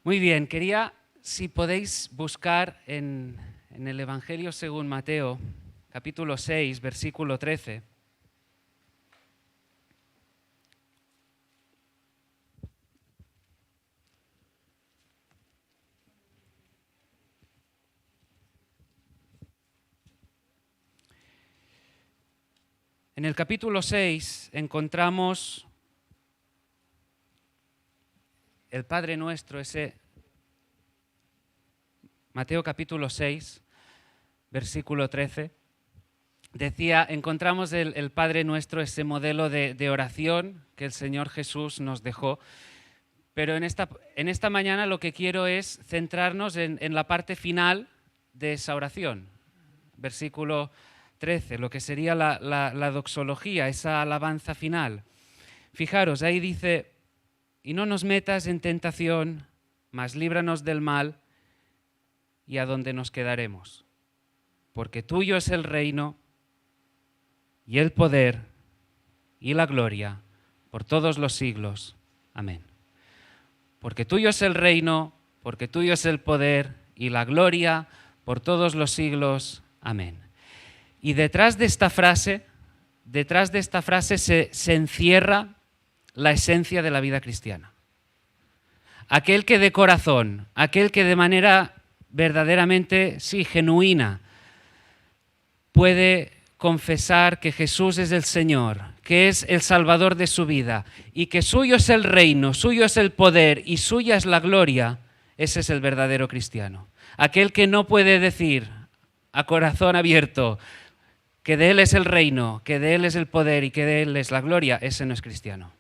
Muy bien, quería, si podéis buscar en el Evangelio según Mateo, capítulo 6, versículo 13. En el capítulo 6 encontramos el Padre Nuestro, Mateo capítulo 6, versículo 13. Encontramos el Padre Nuestro, ese modelo de oración que el Señor Jesús nos dejó. Pero en esta mañana lo que quiero es centrarnos en la parte final de esa oración. Versículo 13, lo que sería la doxología, esa alabanza final. Fijaros, ahí dice: y no nos metas en tentación, mas líbranos del mal, y a dónde nos quedaremos. Porque tuyo es el reino, y el poder, y la gloria, por todos los siglos. Amén. Porque tuyo es el reino, porque tuyo es el poder, y la gloria, por todos los siglos. Amén. Y detrás de esta frase se encierra la esencia de la vida cristiana. Aquel que de corazón, aquel que de manera verdaderamente, genuina, puede confesar que Jesús es el Señor, que es el Salvador de su vida y que suyo es el reino, suyo es el poder y suya es la gloria, ese es el verdadero cristiano. Aquel que no puede decir a corazón abierto que de Él es el reino, que de Él es el poder y que de Él es la gloria, ese no es cristiano.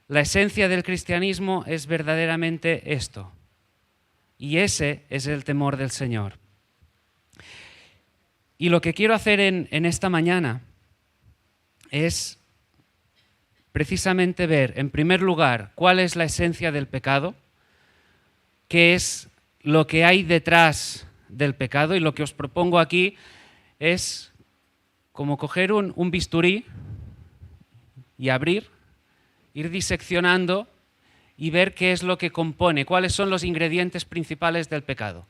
La esencia del cristianismo es verdaderamente esto. Y ese es el temor del Señor. Y lo que quiero hacer en esta mañana es precisamente ver, en primer lugar, cuál es la esencia del pecado, qué es lo que hay detrás del pecado, y lo que os propongo aquí es como coger un bisturí y abrir, ir diseccionando y ver qué es lo que compone, cuáles son los ingredientes principales del pecado.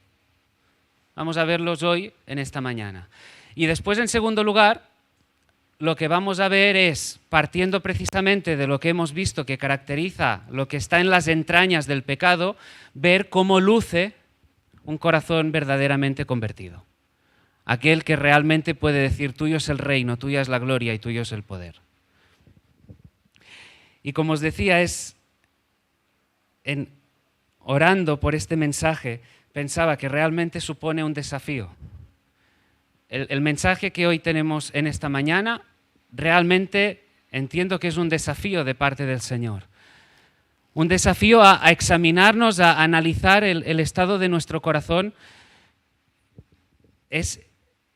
Vamos a verlos hoy en esta mañana. Y después, en segundo lugar, lo que vamos a ver es, partiendo precisamente de lo que hemos visto que caracteriza lo que está en las entrañas del pecado, ver cómo luce un corazón verdaderamente convertido. Aquel que realmente puede decir: tuyo es el reino, tuya es la gloria y tuyo es el poder. Y como os decía, orando por este mensaje, pensaba que realmente supone un desafío. El mensaje que hoy tenemos en esta mañana realmente entiendo que es un desafío de parte del Señor. Un desafío a examinarnos, a analizar el estado de nuestro corazón, es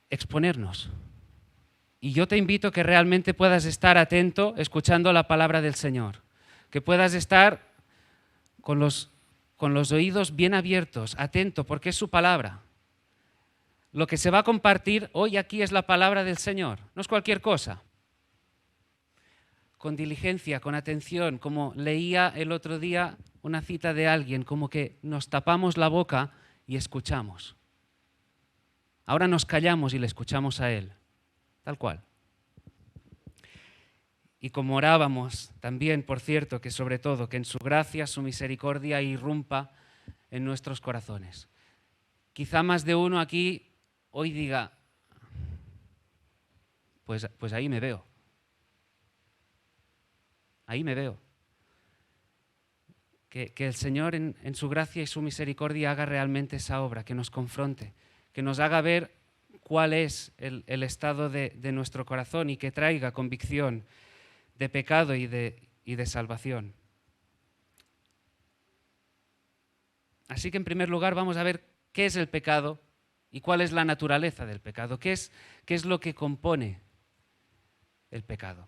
exponernos. Y yo te invito a que realmente puedas estar atento escuchando la palabra del Señor, que puedas estar con los oídos bien abiertos, atento, porque es su palabra. Lo que se va a compartir hoy aquí es la palabra del Señor, no es cualquier cosa. Con diligencia, con atención, como leía el otro día una cita de alguien, como que nos tapamos la boca y escuchamos. Ahora nos callamos y le escuchamos a Él, tal cual. Y como orábamos también, por cierto, que sobre todo, que en su gracia, su misericordia irrumpa en nuestros corazones. Quizá más de uno aquí hoy diga: pues ahí me veo. Ahí me veo. Que el Señor en su gracia y su misericordia haga realmente esa obra, que nos confronte, que nos haga ver cuál es el estado de nuestro corazón y que traiga convicción de pecado y de salvación. Así que en primer lugar vamos a ver qué es el pecado y cuál es la naturaleza del pecado, qué es lo que compone el pecado.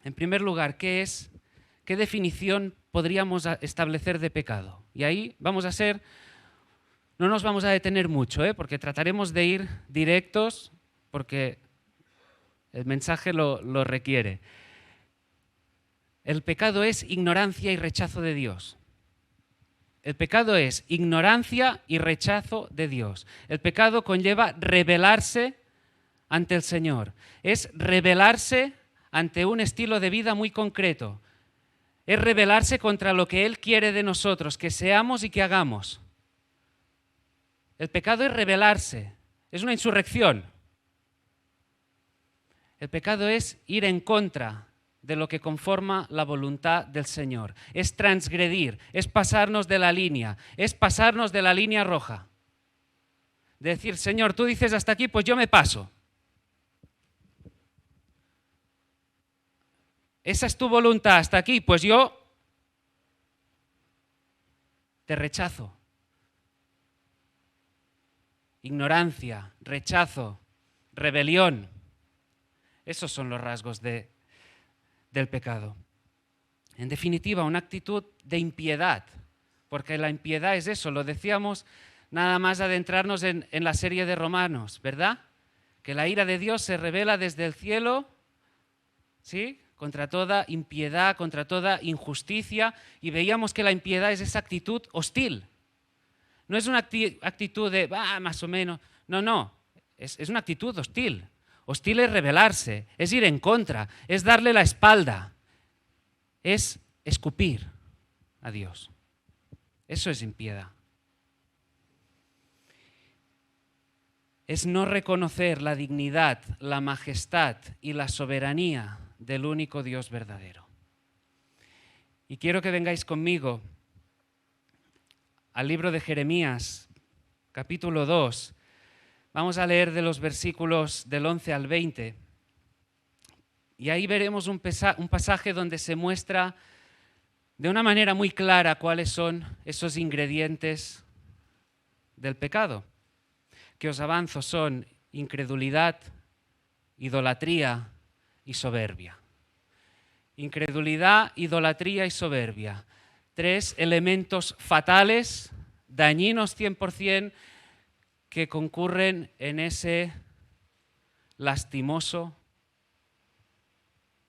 En primer lugar, ¿qué definición podríamos establecer de pecado? Y ahí no nos vamos a detener mucho, porque trataremos de ir directos, porque el mensaje lo requiere. El pecado es ignorancia y rechazo de Dios. El pecado es ignorancia y rechazo de Dios. El pecado conlleva rebelarse ante el Señor. Es rebelarse ante un estilo de vida muy concreto. Es rebelarse contra lo que Él quiere de nosotros, que seamos y que hagamos. El pecado es rebelarse, es una insurrección. El pecado es ir en contra de lo que conforma la voluntad del Señor. Es transgredir, es pasarnos de la línea, es pasarnos de la línea roja. Decir, Señor, tú dices hasta aquí, pues yo me paso. Esa es tu voluntad, hasta aquí, pues yo te rechazo. Ignorancia, rechazo, rebelión. Esos son los rasgos del pecado. En definitiva, una actitud de impiedad, porque la impiedad es eso, lo decíamos nada más adentrarnos en la serie de Romanos, ¿verdad? Que la ira de Dios se revela desde el cielo, ¿sí?, contra toda impiedad, contra toda injusticia, y veíamos que la impiedad es esa actitud hostil. No es una actitud de, más o menos, no, es una actitud hostil. Hostil es rebelarse, es ir en contra, es darle la espalda, es escupir a Dios. Eso es impiedad. Es no reconocer la dignidad, la majestad y la soberanía del único Dios verdadero. Y quiero que vengáis conmigo al libro de Jeremías, capítulo 2. Vamos a leer de los versículos del 11 al 20. Y ahí veremos un pasaje donde se muestra de una manera muy clara cuáles son esos ingredientes del pecado, que os avanzo son incredulidad, idolatría y soberbia. Incredulidad, idolatría y soberbia. 3 elementos fatales, dañinos 100%, que concurren en ese lastimoso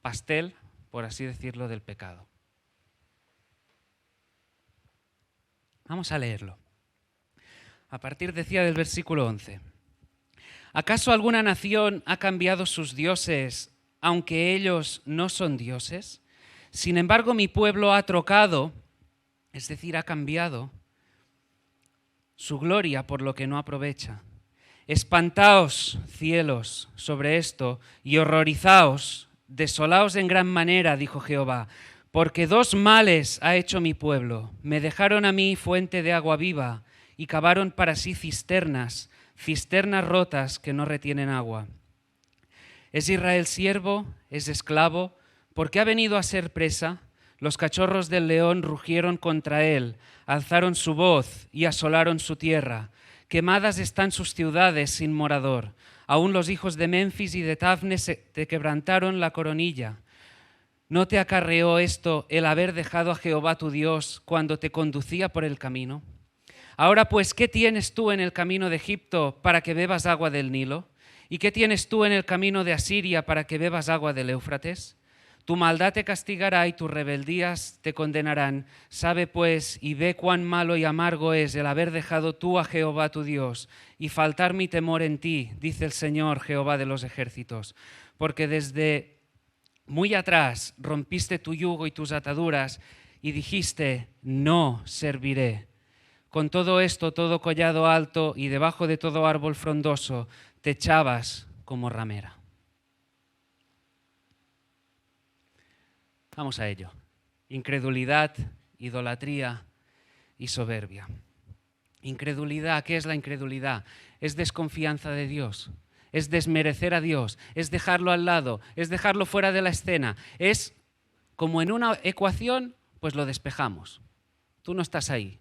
pastel, por así decirlo, del pecado. Vamos a leerlo. A partir, decía, del versículo 11. ¿Acaso alguna nación ha cambiado sus dioses, aunque ellos no son dioses? Sin embargo, mi pueblo ha trocado, es decir, ha cambiado su gloria por lo que no aprovecha. Espantaos, cielos, sobre esto, y horrorizaos, desolaos en gran manera, dijo Jehová, porque 2 males ha hecho mi pueblo. Me dejaron a mí fuente de agua viva, y cavaron para sí cisternas rotas que no retienen agua. ¿Es Israel siervo? ¿Es esclavo? ¿Por qué ha venido a ser presa? Los cachorros del león rugieron contra él, alzaron su voz y asolaron su tierra. Quemadas están sus ciudades sin morador. Aún los hijos de Menfis y de Tafne te quebrantaron la coronilla. ¿No te acarreó esto el haber dejado a Jehová tu Dios cuando te conducía por el camino? Ahora pues, ¿qué tienes tú en el camino de Egipto para que bebas agua del Nilo? ¿Y qué tienes tú en el camino de Asiria para que bebas agua del Éufrates? Tu maldad te castigará y tus rebeldías te condenarán. Sabe pues y ve cuán malo y amargo es el haber dejado tú a Jehová tu Dios y faltar mi temor en ti, dice el Señor Jehová de los ejércitos. Porque desde muy atrás rompiste tu yugo y tus ataduras y dijiste, no serviré. Con todo esto, todo collado alto y debajo de todo árbol frondoso, te echabas como ramera. Vamos a ello. Incredulidad, idolatría y soberbia. Incredulidad, ¿qué es la incredulidad? Es desconfianza de Dios, es desmerecer a Dios, es dejarlo al lado, es dejarlo fuera de la escena. Es como en una ecuación, pues lo despejamos. Tú no estás ahí.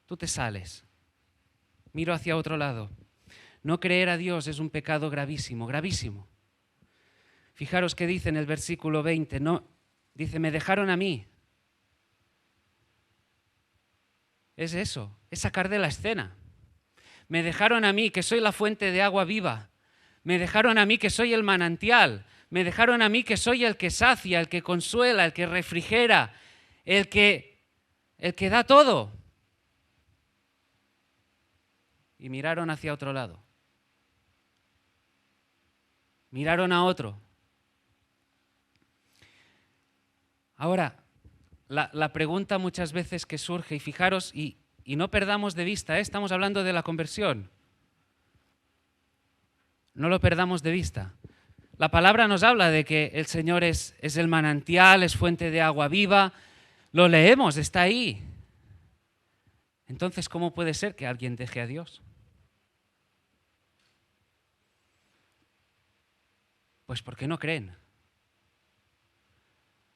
Tú te sales, miro hacia otro lado. No creer a Dios es un pecado gravísimo, gravísimo. Fijaros que dice en el versículo 20, no, dice, me dejaron a mí. Es eso, es sacar de la escena. Me dejaron a mí, que soy la fuente de agua viva. Me dejaron a mí, que soy el manantial. Me dejaron a mí, que soy el que sacia, el que consuela, el que refrigera, el que da todo. y miraron hacia otro lado. Miraron a otro. Ahora, la pregunta muchas veces que surge, y fijaros, y no perdamos de vista, estamos hablando de la conversión. No lo perdamos de vista. La palabra nos habla de que el Señor es el manantial, es fuente de agua viva. Lo leemos, está ahí. Entonces, ¿cómo puede ser que alguien deje a Dios? Pues porque no creen.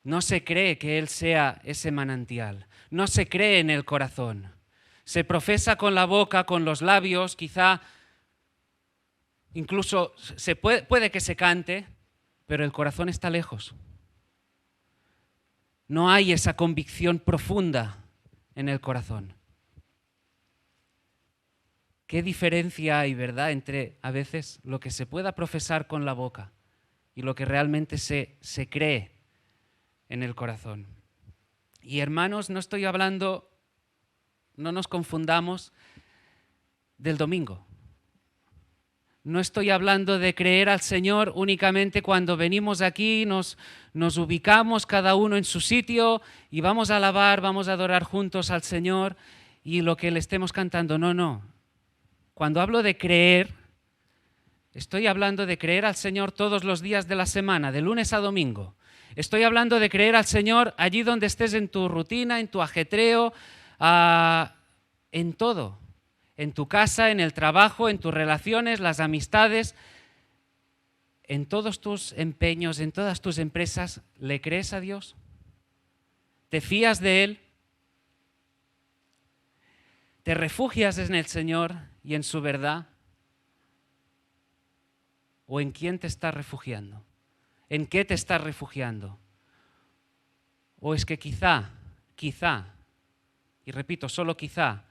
No se cree que Él sea ese manantial. No se cree en el corazón. Se profesa con la boca, con los labios, quizá incluso puede que se cante, pero el corazón está lejos. No hay esa convicción profunda en el corazón. ¿Qué diferencia hay, verdad, entre a veces lo que se pueda profesar con la boca y lo que realmente se cree en el corazón? Y hermanos, no estoy hablando, no nos confundamos, del domingo. No estoy hablando de creer al Señor únicamente cuando venimos aquí, nos ubicamos cada uno en su sitio y vamos a alabar, vamos a adorar juntos al Señor y lo que le estemos cantando. No. Cuando hablo de creer, estoy hablando de creer al Señor todos los días de la semana, de lunes a domingo. Estoy hablando de creer al Señor allí donde estés en tu rutina, en tu ajetreo, en todo. En tu casa, en el trabajo, en tus relaciones, las amistades, en todos tus empeños, en todas tus empresas. ¿Le crees a Dios? ¿Te fías de Él? ¿Te refugias en el Señor y en su verdad? ¿O en quién te estás refugiando? ¿En qué te estás refugiando? ¿O es que quizá, y repito, solo quizá,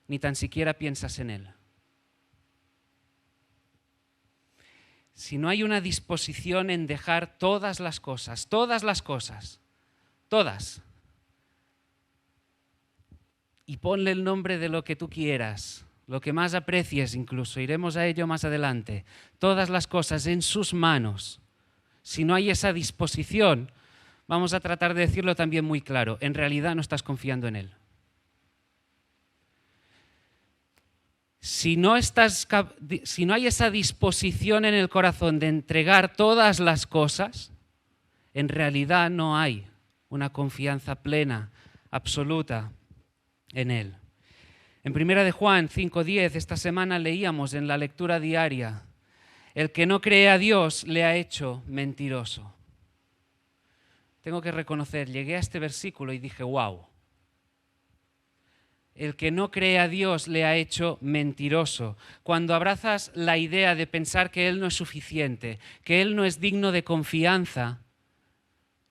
ni tan siquiera piensas en Él? Si no hay una disposición en dejar todas, y ponle el nombre de lo que tú quieras, lo que más aprecies incluso, iremos a ello más adelante, todas las cosas en sus manos, si no hay esa disposición, vamos a tratar de decirlo también muy claro, en realidad no estás confiando en Él. Si no hay esa disposición en el corazón de entregar todas las cosas, en realidad no hay una confianza plena, absoluta en Él. En 1 de Juan 5:10, esta semana leíamos en la lectura diaria, el que no cree a Dios le ha hecho mentiroso. Tengo que reconocer, llegué a este versículo y dije, wow. El que no cree a Dios le ha hecho mentiroso. Cuando abrazas la idea de pensar que Él no es suficiente, que Él no es digno de confianza,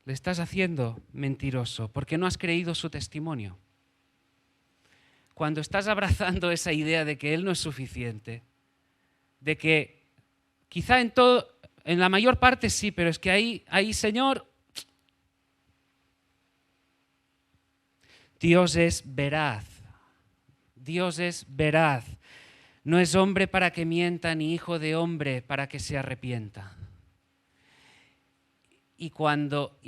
le estás haciendo mentiroso porque no has creído su testimonio. Cuando estás abrazando esa idea de que Él no es suficiente, de que quizá en la mayor parte sí, pero es que ahí, Señor, Dios es veraz. Dios es veraz. No es hombre para que mienta, ni hijo de hombre para que se arrepienta. Y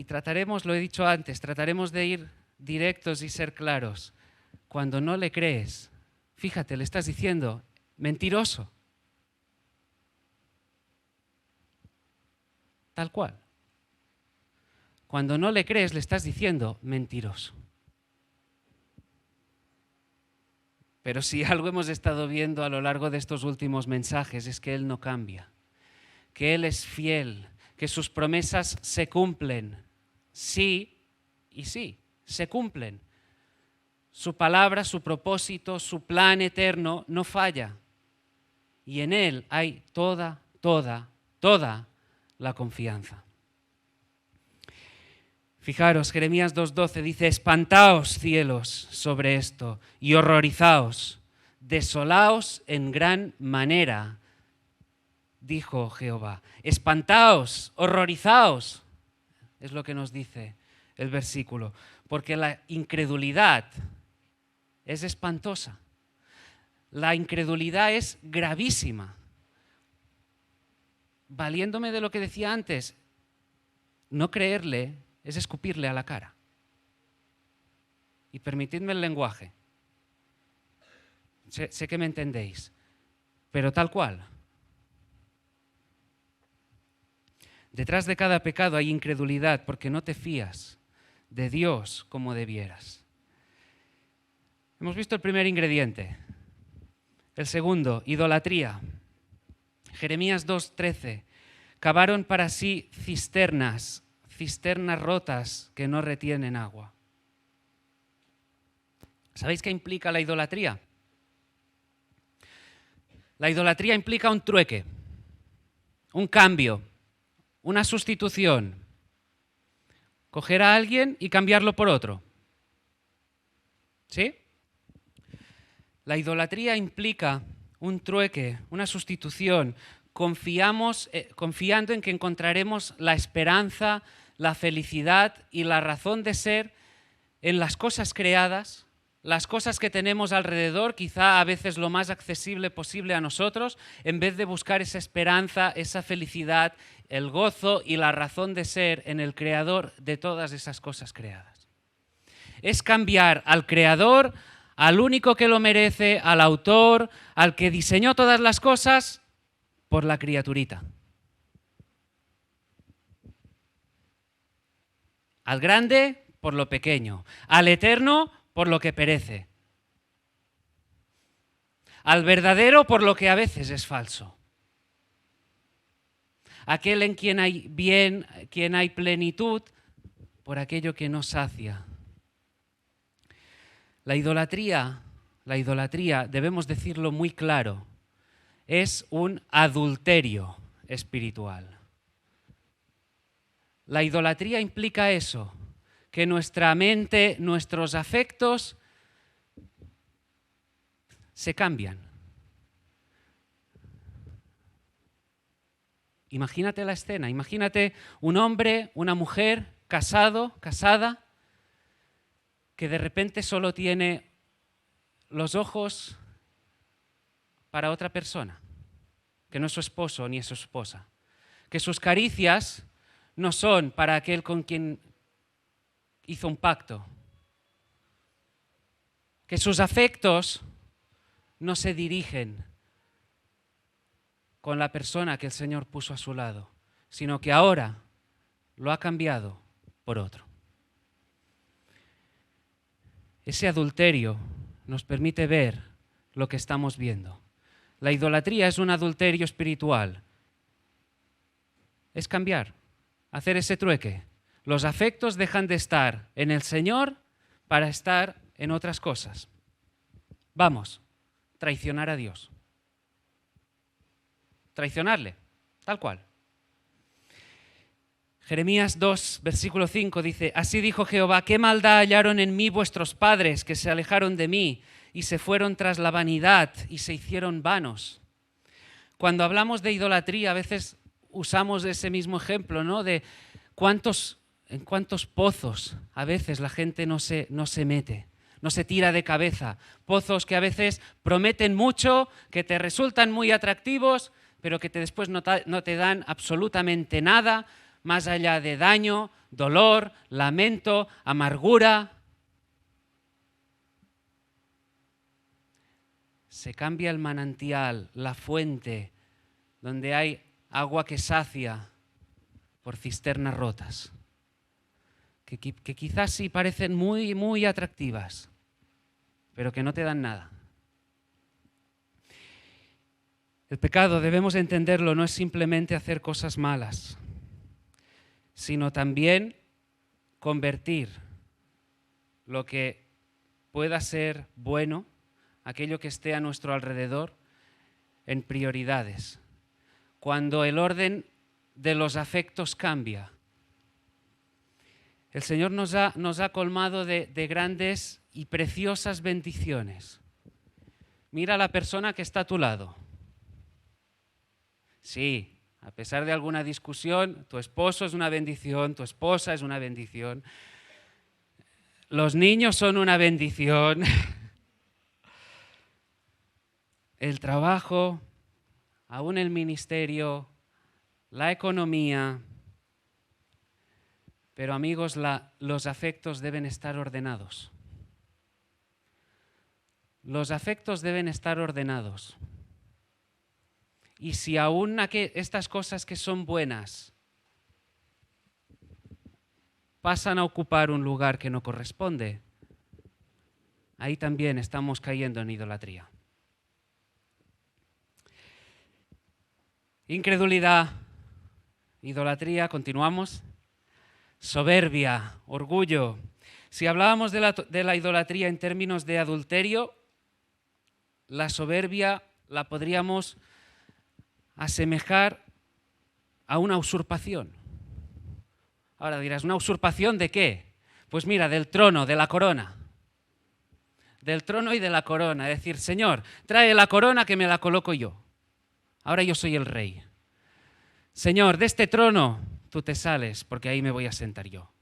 trataremos, lo he dicho antes, trataremos de ir directos y ser claros. Cuando no le crees, fíjate, le estás diciendo, mentiroso. Tal cual. Cuando no le crees, le estás diciendo, mentiroso. Pero si algo hemos estado viendo a lo largo de estos últimos mensajes es que Él no cambia, que Él es fiel, que sus promesas se cumplen. Sí y sí, se cumplen. Su palabra, su propósito, su plan eterno no falla. Y en Él hay toda la confianza. Fijaros, Jeremías 2:12 dice, espantaos cielos sobre esto y horrorizaos, desolaos en gran manera, dijo Jehová. Espantaos, horrorizaos, es lo que nos dice el versículo, porque la incredulidad es espantosa. la incredulidad es gravísima. Valiéndome de lo que decía antes, no creerle es escupirle a la cara. Y permitidme el lenguaje. Sé que me entendéis, pero tal cual. Detrás de cada pecado hay incredulidad porque no te fías de Dios como debieras. Hemos visto el primer ingrediente. El segundo, idolatría. Jeremías 2:13. Cavaron para sí cisternas rotas que no retienen agua. ¿Sabéis qué implica la idolatría? La idolatría implica un trueque, un cambio, una sustitución. Coger a alguien y cambiarlo por otro. ¿Sí? La idolatría implica un trueque, una sustitución. Confiando en que encontraremos la esperanza, la felicidad y la razón de ser en las cosas creadas, las cosas que tenemos alrededor, quizá a veces lo más accesible posible a nosotros, en vez de buscar esa esperanza, esa felicidad, el gozo y la razón de ser en el Creador de todas esas cosas creadas. Es cambiar al Creador, al único que lo merece, al autor, al que diseñó todas las cosas, por la criaturita. Al grande por lo pequeño, al eterno por lo que perece, al verdadero por lo que a veces es falso, aquel en quien hay bien, quien hay plenitud, por aquello que no sacia. La idolatría, debemos decirlo muy claro, es un adulterio espiritual. La idolatría implica eso, que nuestra mente, nuestros afectos se cambian. Imagínate la escena, imagínate un hombre, una mujer, casado, casada, que de repente solo tiene los ojos para otra persona, que no es su esposo ni es su esposa, que sus caricias no son para aquel con quien hizo un pacto, que sus afectos no se dirigen con la persona que el Señor puso a su lado, sino que ahora lo ha cambiado por otro. Ese adulterio nos permite ver lo que estamos viendo. La idolatría es un adulterio espiritual. Es cambiar, hacer ese trueque. Los afectos dejan de estar en el Señor para estar en otras cosas. Vamos, traicionar a Dios. Traicionarle, tal cual. Jeremías 2, versículo 5 dice: Así dijo Jehová, qué maldad hallaron en mí vuestros padres, que se alejaron de mí y se fueron tras la vanidad y se hicieron vanos. Cuando hablamos de idolatría, a veces usamos ese mismo ejemplo, ¿no? De en cuántos pozos a veces la gente no se mete, no se tira de cabeza. Pozos que a veces prometen mucho, que te resultan muy atractivos, pero que después no te dan absolutamente nada, más allá de daño, dolor, lamento, amargura. Se cambia el manantial, la fuente, donde hay agua que sacia, por cisternas rotas, que quizás sí parecen muy, muy atractivas, pero que no te dan nada. El pecado, debemos entenderlo, no es simplemente hacer cosas malas, sino también convertir lo que pueda ser bueno, aquello que esté a nuestro alrededor, en prioridades. Cuando el orden de los afectos cambia, el Señor nos ha colmado de grandes y preciosas bendiciones. Mira a la persona que está a tu lado. Sí, a pesar de alguna discusión, tu esposo es una bendición, tu esposa es una bendición, los niños son una bendición. el trabajo, aún el ministerio, la economía. Pero amigos, los afectos deben estar ordenados. Los afectos deben estar ordenados. Y si aún estas cosas que son buenas pasan a ocupar un lugar que no corresponde, ahí también estamos cayendo en idolatría. Incredulidad, idolatría, continuamos. Soberbia, orgullo. Si hablábamos de la idolatría en términos de adulterio, la soberbia la podríamos asemejar a una usurpación. Ahora dirás, ¿una usurpación de qué? Pues mira, del trono, de la corona. Del trono y de la corona. Es decir, Señor, trae la corona que me la coloco yo. Ahora yo soy el rey. Señor, de este trono tú te sales porque ahí me voy a sentar yo.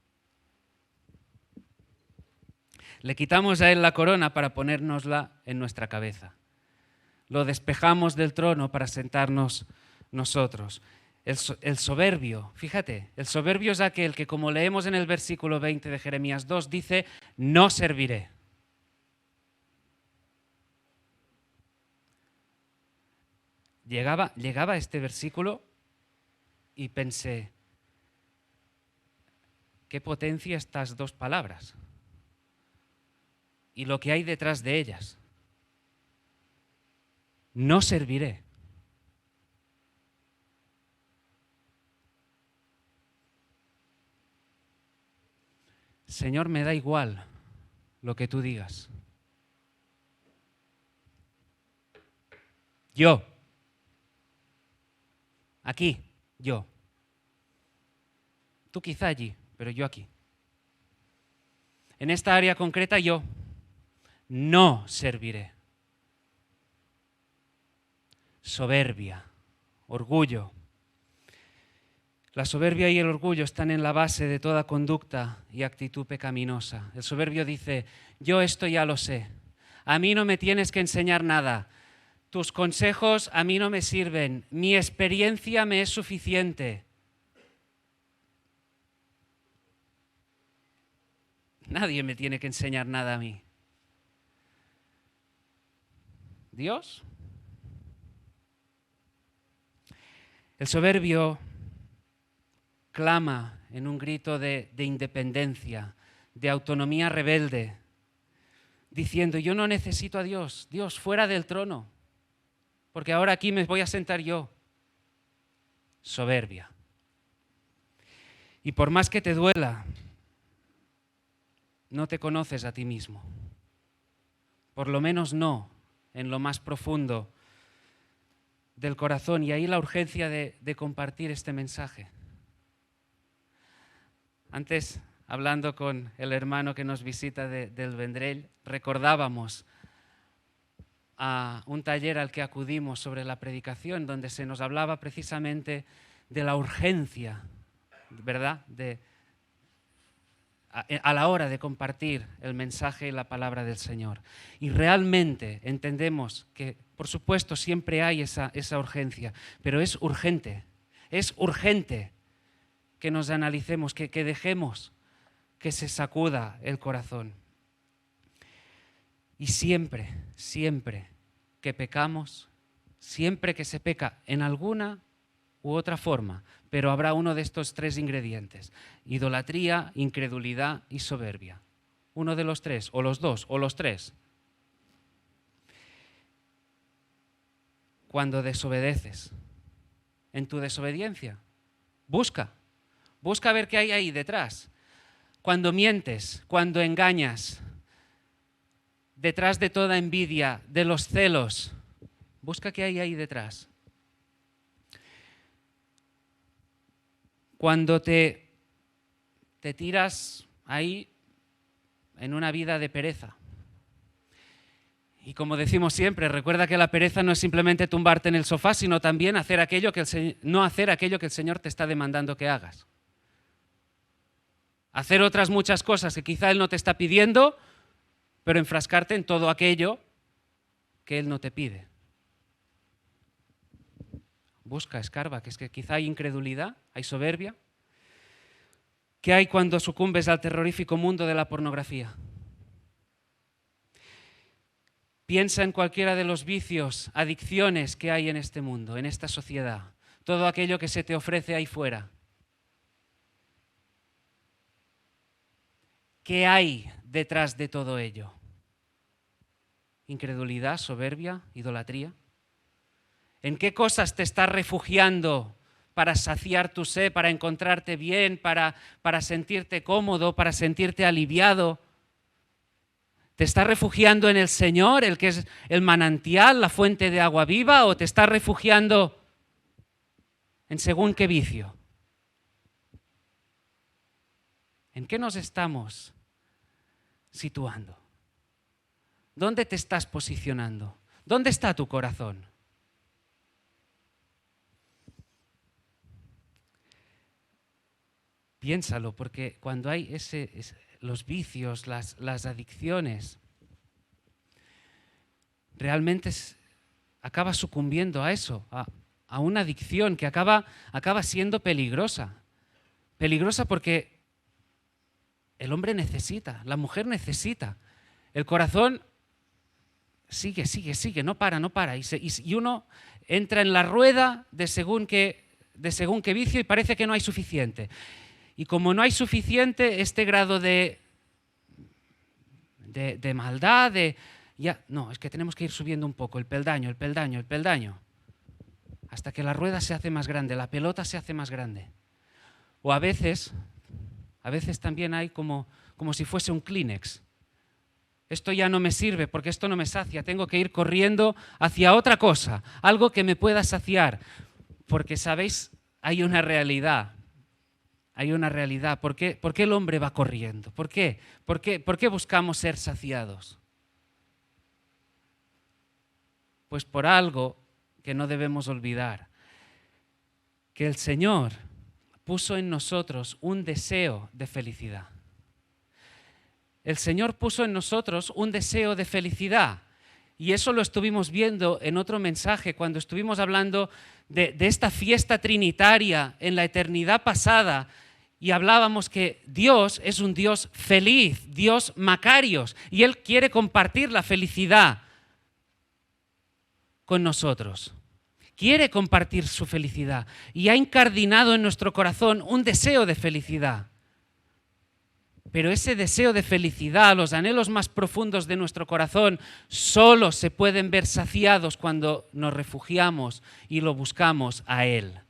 Le quitamos a él la corona para ponérnosla en nuestra cabeza. Lo despejamos del trono para sentarnos nosotros. El soberbio, fíjate, el soberbio es aquel que, como leemos en el versículo 20 de Jeremías 2, dice, no serviré. Llegaba este versículo y pensé, qué potencia estas dos palabras y lo que hay detrás de ellas. No serviré. Señor, me da igual lo que tú digas. Yo. Aquí, yo. Tú quizá allí, pero yo aquí. En esta área concreta yo no serviré. Soberbia, orgullo. La soberbia y el orgullo están en la base de toda conducta y actitud pecaminosa. El soberbio dice, yo esto ya lo sé. A mí no me tienes que enseñar nada. Tus consejos a mí no me sirven. Mi experiencia me es suficiente. Nadie me tiene que enseñar nada a mí. ¿Dios? El soberbio clama en un grito de independencia, de autonomía rebelde, diciendo, yo no necesito a Dios, Dios fuera del trono, porque ahora aquí me voy a sentar yo. Soberbia. Y por más que te duela, no te conoces a ti mismo. Por lo menos no en lo más profundo del corazón. Y ahí la urgencia de compartir este mensaje. Antes, hablando con el hermano que nos visita del Vendrell, recordábamos a un taller al que acudimos sobre la predicación, donde se nos hablaba precisamente de la urgencia, ¿verdad?, a la hora de compartir el mensaje y la palabra del Señor. Y realmente entendemos que, por supuesto, siempre hay esa urgencia, pero es urgente que nos analicemos, que dejemos que se sacuda el corazón. Y siempre que pecamos, siempre que se peca en alguna u otra forma, pero habrá uno de estos tres ingredientes: idolatría, incredulidad y soberbia. Uno de los tres, o los dos, o los tres. Cuando desobedeces, en tu desobediencia, busca ver qué hay ahí detrás. Cuando mientes, cuando engañas, detrás de toda envidia, de los celos, busca qué hay ahí detrás. Cuando te tiras ahí en una vida de pereza. Y como decimos siempre, recuerda que la pereza no es simplemente tumbarte en el sofá, sino también no hacer aquello que el Señor te está demandando que hagas. Hacer otras muchas cosas que quizá Él no te está pidiendo, pero enfrascarte en todo aquello que Él no te pide. busca, escarba, que es que quizá hay incredulidad, hay soberbia. ¿Qué hay cuando sucumbes al terrorífico mundo de la pornografía? Piensa en cualquiera de los vicios, adicciones que hay en este mundo, en esta sociedad. Todo aquello que se te ofrece ahí fuera. ¿Qué hay detrás de todo ello? ¿Incredulidad, soberbia, idolatría? ¿En qué cosas te estás refugiando para saciar tu sed, para encontrarte bien, para sentirte cómodo, para sentirte aliviado? ¿Te estás refugiando en el Señor, el que es el manantial, la fuente de agua viva, o te estás refugiando en según qué vicio? ¿En qué nos estamos situando? ¿Dónde te estás posicionando? ¿Dónde está tu corazón? Piénsalo, porque cuando hay los vicios, las adicciones, realmente acaba sucumbiendo a eso, a una adicción que acaba siendo peligrosa. Peligrosa porque el hombre necesita, la mujer necesita. El corazón sigue, no para. Y uno entra en la rueda de según qué vicio y parece que no hay suficiente. Y como no hay suficiente, este grado de maldad, no, es que tenemos que ir subiendo un poco, el peldaño, hasta que la rueda se hace más grande, la pelota se hace más grande. O a veces también hay como si fuese un Kleenex. Esto ya no me sirve porque esto no me sacia, tengo que ir corriendo hacia otra cosa, algo que me pueda saciar. Porque, ¿sabéis? Hay una realidad. ¿Por qué el hombre va corriendo? ¿Por qué buscamos ser saciados? Pues por algo que no debemos olvidar. Que el Señor puso en nosotros un deseo de felicidad. El Señor puso en nosotros un deseo de felicidad. Y eso lo estuvimos viendo en otro mensaje cuando estuvimos hablando de esta fiesta trinitaria en la eternidad pasada. Y hablábamos que Dios es un Dios feliz, Dios Macarios, y Él quiere compartir la felicidad con nosotros. Quiere compartir su felicidad y ha incardinado en nuestro corazón un deseo de felicidad. Pero ese deseo de felicidad, los anhelos más profundos de nuestro corazón, solo se pueden ver saciados cuando nos refugiamos y lo buscamos a Él.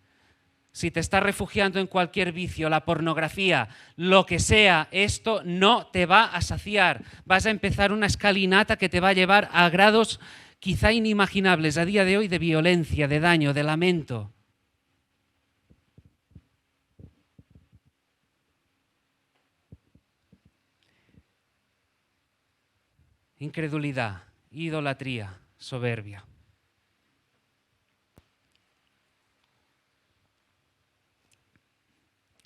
Si te estás refugiando en cualquier vicio, la pornografía, lo que sea, esto no te va a saciar. Vas a empezar una escalinata que te va a llevar a grados quizá inimaginables a día de hoy de violencia, de daño, de lamento. Incredulidad, idolatría, soberbia.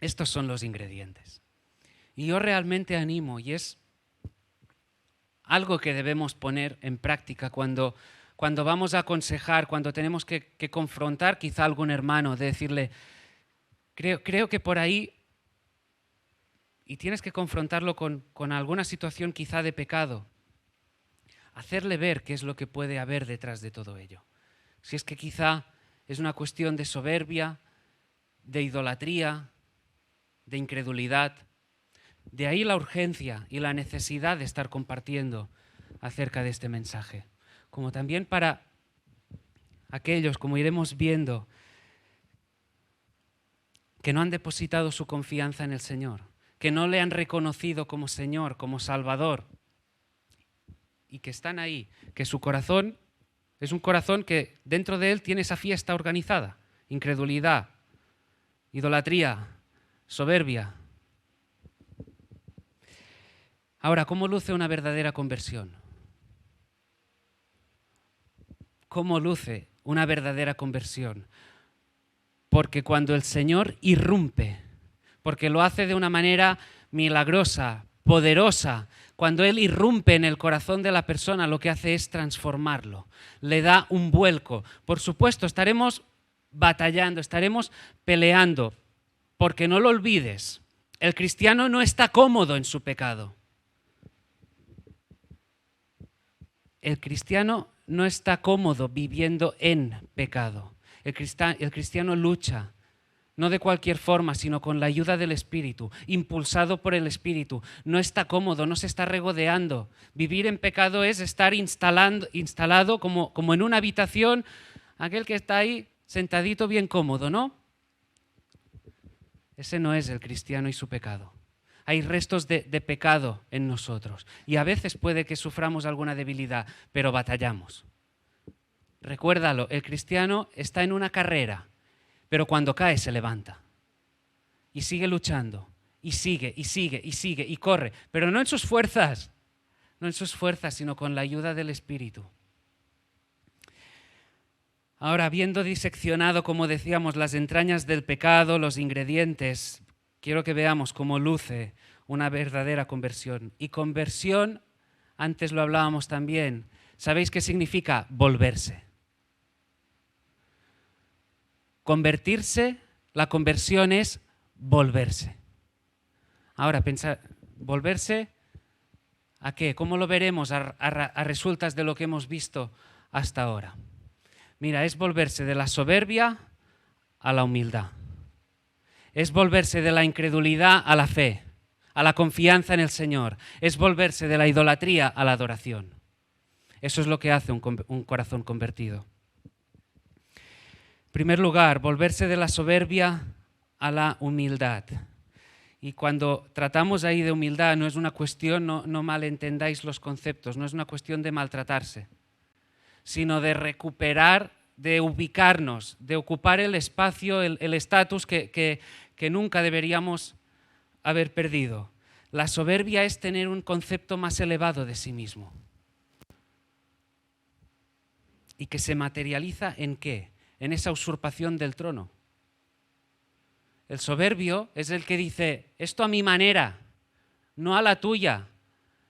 Estos son los ingredientes. Y yo realmente animo, y es algo que debemos poner en práctica cuando vamos a aconsejar, cuando tenemos que confrontar quizá a algún hermano, de decirle, creo que por ahí, y tienes que confrontarlo con alguna situación quizá de pecado, hacerle ver qué es lo que puede haber detrás de todo ello. Si es que quizá es una cuestión de soberbia, de idolatría, de incredulidad. De ahí la urgencia y la necesidad de estar compartiendo acerca de este mensaje. Como también para aquellos, como iremos viendo, que no han depositado su confianza en el Señor, que no le han reconocido como Señor, como Salvador, y que están ahí, que su corazón es un corazón que dentro de él tiene esa fiesta organizada, incredulidad, idolatría, soberbia. Ahora, ¿cómo luce una verdadera conversión? ¿Cómo luce una verdadera conversión? Porque cuando el Señor irrumpe, porque lo hace de una manera milagrosa, poderosa, cuando Él irrumpe en el corazón de la persona, lo que hace es transformarlo, le da un vuelco. Por supuesto, estaremos batallando, estaremos peleando, porque no lo olvides, el cristiano no está cómodo en su pecado. El cristiano no está cómodo viviendo en pecado. El cristiano lucha, no de cualquier forma, sino con la ayuda del Espíritu, impulsado por el Espíritu. No está cómodo, no se está regodeando. Vivir en pecado es estar instalado como en una habitación, aquel que está ahí sentadito bien cómodo, ¿no? Ese no es el cristiano y su pecado. Hay restos de pecado en nosotros y a veces puede que suframos alguna debilidad, pero batallamos. Recuérdalo, el cristiano está en una carrera, pero cuando cae se levanta y sigue luchando y sigue y corre, pero no en sus fuerzas, sino con la ayuda del Espíritu. Ahora, habiendo diseccionado, como decíamos, las entrañas del pecado, los ingredientes, quiero que veamos cómo luce una verdadera conversión. Y conversión, antes lo hablábamos también, ¿sabéis qué significa? Volverse. Convertirse, la conversión es volverse. Ahora, pensar, ¿volverse a qué? ¿Cómo lo veremos a resultas de lo que hemos visto hasta ahora? Mira, es volverse de la soberbia a la humildad. Es volverse de la incredulidad a la fe, a la confianza en el Señor. Es volverse de la idolatría a la adoración. Eso es lo que hace un corazón convertido. En primer lugar, volverse de la soberbia a la humildad. Y cuando tratamos ahí de humildad, no es una cuestión, no malentendáis los conceptos, no es una cuestión de maltratarse, sino de recuperar, de ubicarnos, de ocupar el espacio, el estatus que nunca deberíamos haber perdido. La soberbia es tener un concepto más elevado de sí mismo. ¿Y que se materializa en qué? En esa usurpación del trono. El soberbio es el que dice, esto a mi manera, no a la tuya.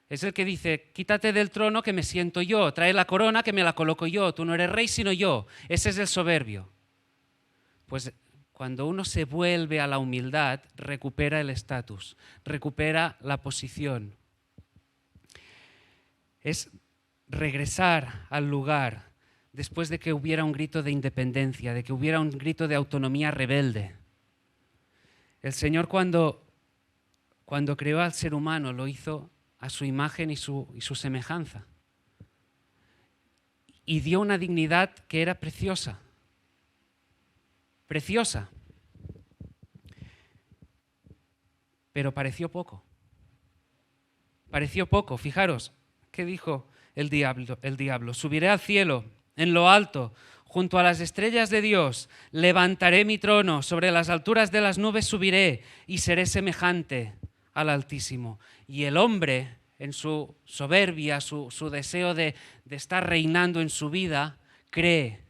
Es el que dice, quítate del trono que me siento yo, trae la corona que me la coloco yo, tú no eres rey sino yo. Ese es el soberbio. Pues cuando uno se vuelve a la humildad, recupera el estatus, recupera la posición. Es regresar al lugar después de que hubiera un grito de independencia, de que hubiera un grito de autonomía rebelde. El Señor cuando creó al ser humano lo hizo a su imagen y su semejanza. Y dio una dignidad que era preciosa. Preciosa. Pero pareció poco. Pareció poco. Fijaros, ¿qué dijo el diablo? Subiré al cielo, en lo alto, junto a las estrellas de Dios, levantaré mi trono, sobre las alturas de las nubes subiré y seré semejante al Altísimo. Y el hombre, en su soberbia, su deseo de estar reinando en su vida, cree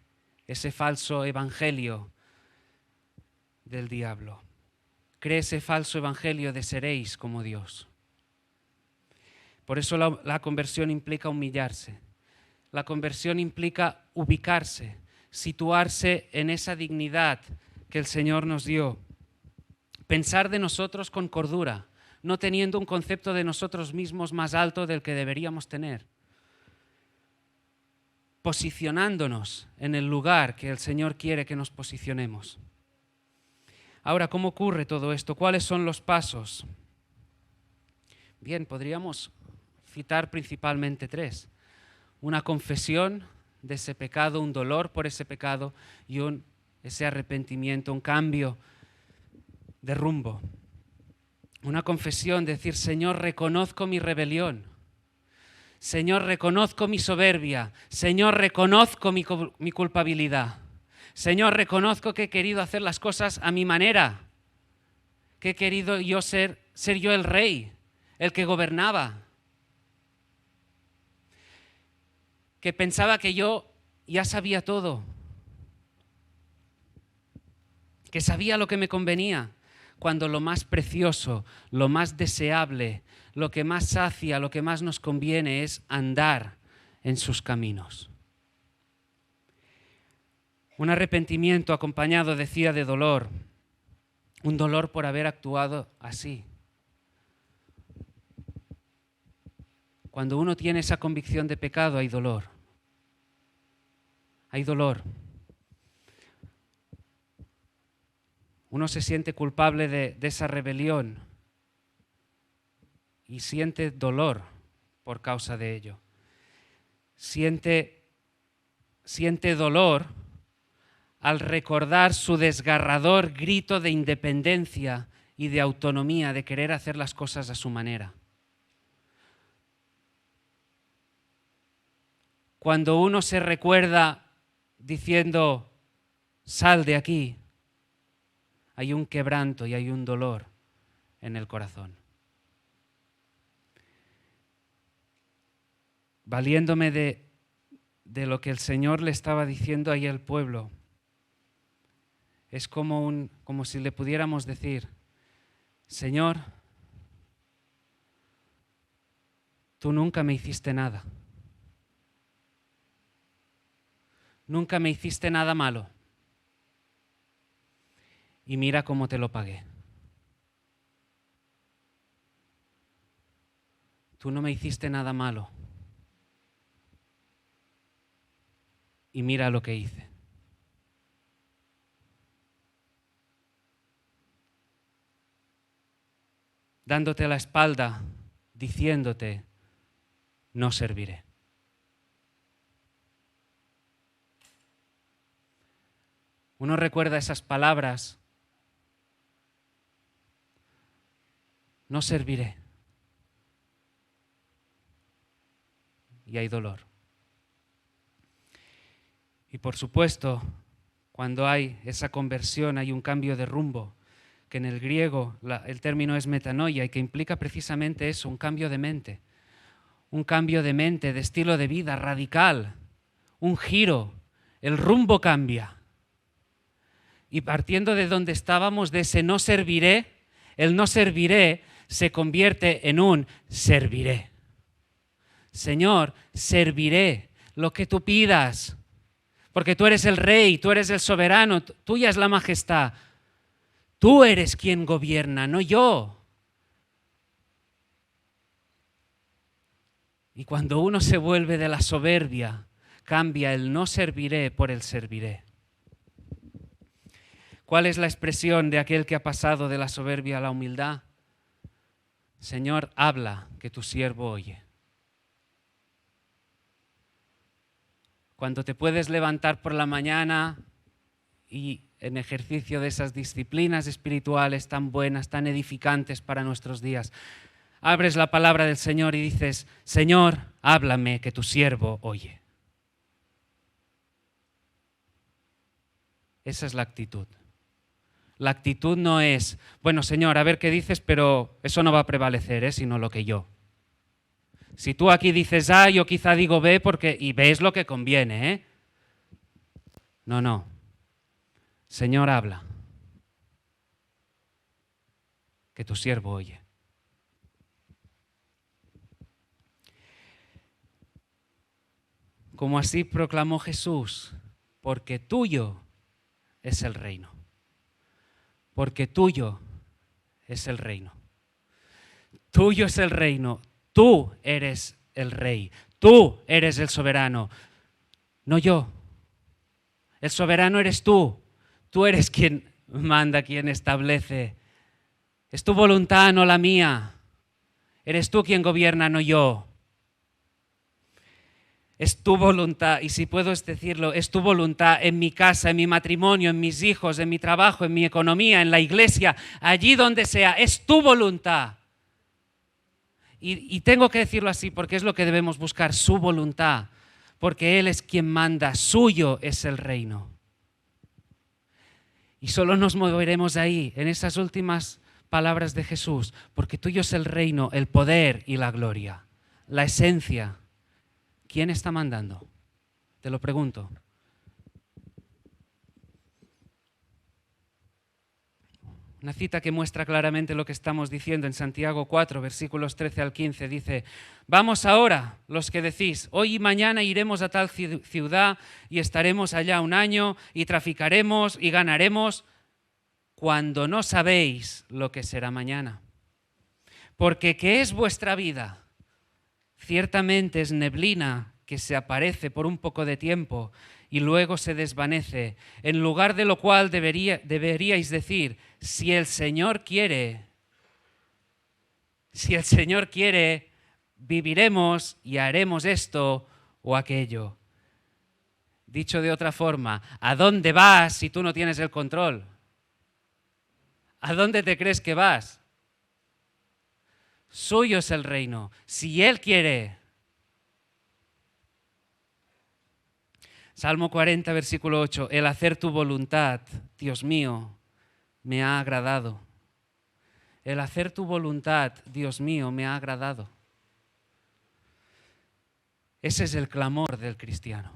ese falso evangelio del diablo. Cree ese falso evangelio de seréis como Dios. Por eso la conversión implica humillarse. La conversión implica ubicarse, situarse en esa dignidad que el Señor nos dio. Pensar de nosotros con cordura, no teniendo un concepto de nosotros mismos más alto del que deberíamos tener. Posicionándonos en el lugar que el Señor quiere que nos posicionemos. Ahora, ¿cómo ocurre todo esto? ¿Cuáles son los pasos? Bien, podríamos citar principalmente 3. Una confesión de ese pecado, un dolor por ese pecado y ese arrepentimiento, un cambio de rumbo. Una confesión, decir, Señor, reconozco mi rebelión. Señor, reconozco mi soberbia. Señor, reconozco mi culpabilidad. Señor, reconozco que he querido hacer las cosas a mi manera. Que he querido yo ser yo el rey, el que gobernaba. Que pensaba que yo ya sabía todo. Que sabía lo que me convenía. Cuando lo más precioso, lo más deseable, lo que más sacia, lo que más nos conviene es andar en sus caminos. Un arrepentimiento acompañado, decía, de dolor. Un dolor por haber actuado así. Cuando uno tiene esa convicción de pecado, hay dolor. Hay dolor. Uno se siente culpable de esa rebelión y siente dolor por causa de ello. Siente dolor al recordar su desgarrador grito de independencia y de autonomía, de querer hacer las cosas a su manera. Cuando uno se recuerda diciendo, sal de aquí, hay un quebranto y hay un dolor en el corazón. Valiéndome de lo que el Señor le estaba diciendo ahí al pueblo, es como si le pudiéramos decir, Señor, tú nunca me hiciste nada. Nunca me hiciste nada malo. Y mira cómo te lo pagué. Tú no me hiciste nada malo. Y mira lo que hice. Dándote la espalda, diciéndote, no serviré. Uno recuerda esas palabras, no serviré. Y hay dolor. Y por supuesto, cuando hay esa conversión, hay un cambio de rumbo, que en el griego el término es metanoia y que implica precisamente eso, un cambio de mente. Un cambio de mente, de estilo de vida radical, un giro, el rumbo cambia. Y partiendo de donde estábamos, de ese no serviré, el no serviré se convierte en un serviré. Señor, serviré lo que tú pidas, porque tú eres el rey, tú eres el soberano, tuya es la majestad. Tú eres quien gobierna, no yo. Y cuando uno se vuelve de la soberbia, cambia el no serviré por el serviré. ¿Cuál es la expresión de aquel que ha pasado de la soberbia a la humildad? Señor, habla, que tu siervo oye. Cuando te puedes levantar por la mañana y en ejercicio de esas disciplinas espirituales tan buenas, tan edificantes para nuestros días, abres la palabra del Señor y dices, Señor, háblame, que tu siervo oye. Esa es la actitud. La actitud no es, bueno, Señor, a ver qué dices, pero eso no va a prevalecer, sino lo que yo. Si tú aquí dices A, yo quizá digo B, y B es lo que conviene, No. Señor, habla. Que tu siervo oye. Como así proclamó Jesús, porque tuyo es el reino. Porque tuyo es el reino. Tuyo es el reino. Tú eres el rey. Tú eres el soberano. No yo. El soberano eres tú. Tú eres quien manda, quien establece. Es tu voluntad, no la mía. Eres tú quien gobierna, no yo. Es tu voluntad, y si puedo decirlo, es tu voluntad en mi casa, en mi matrimonio, en mis hijos, en mi trabajo, en mi economía, en la iglesia, allí donde sea, es tu voluntad. Y tengo que decirlo así porque es lo que debemos buscar, su voluntad, porque Él es quien manda, suyo es el reino. Y solo nos moveremos ahí, en esas últimas palabras de Jesús, porque tuyo es el reino, el poder y la gloria, la esencia. ¿Quién está mandando? Te lo pregunto. Una cita que muestra claramente lo que estamos diciendo en Santiago 4, versículos 13 al 15. Dice: vamos ahora, los que decís, hoy y mañana iremos a tal ciudad y estaremos allá un año y traficaremos y ganaremos, cuando no sabéis lo que será mañana. Porque ¿qué es vuestra vida? Ciertamente es neblina que se aparece por un poco de tiempo y luego se desvanece, en lugar de lo cual deberíais decir: si el Señor quiere, viviremos y haremos esto o aquello. Dicho de otra forma, ¿a dónde vas si tú no tienes el control? ¿A dónde te crees que vas? Suyo es el reino, si Él quiere. Salmo 40, versículo 8, el hacer tu voluntad, Dios mío, me ha agradado. El hacer tu voluntad, Dios mío, me ha agradado. Ese es el clamor del cristiano.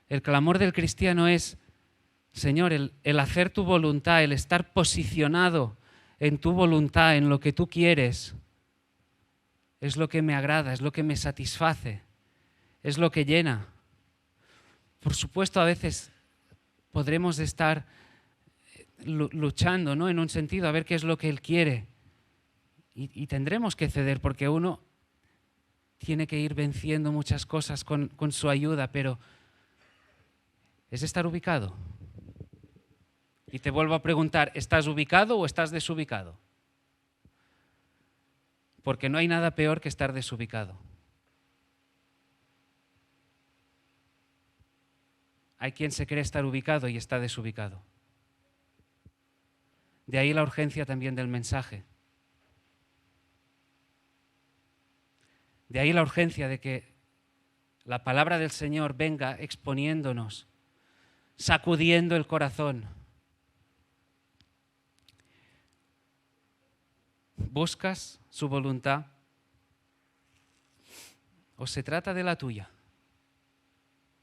El clamor del cristiano es: Señor, el hacer tu voluntad, el estar posicionado en tu voluntad, en lo que tú quieres, es lo que me agrada, es lo que me satisface, es lo que llena. Por supuesto, a veces podremos estar luchando, ¿no?, en un sentido, a ver qué es lo que Él quiere. Y tendremos que ceder, porque uno tiene que ir venciendo muchas cosas con su ayuda, pero es estar ubicado. Y te vuelvo a preguntar, ¿estás ubicado o estás desubicado? Porque no hay nada peor que estar desubicado. Hay quien se cree estar ubicado y está desubicado. De ahí la urgencia también del mensaje. De ahí la urgencia de que la palabra del Señor venga exponiéndonos, sacudiendo el corazón. ¿Buscas su voluntad? ¿O se trata de la tuya?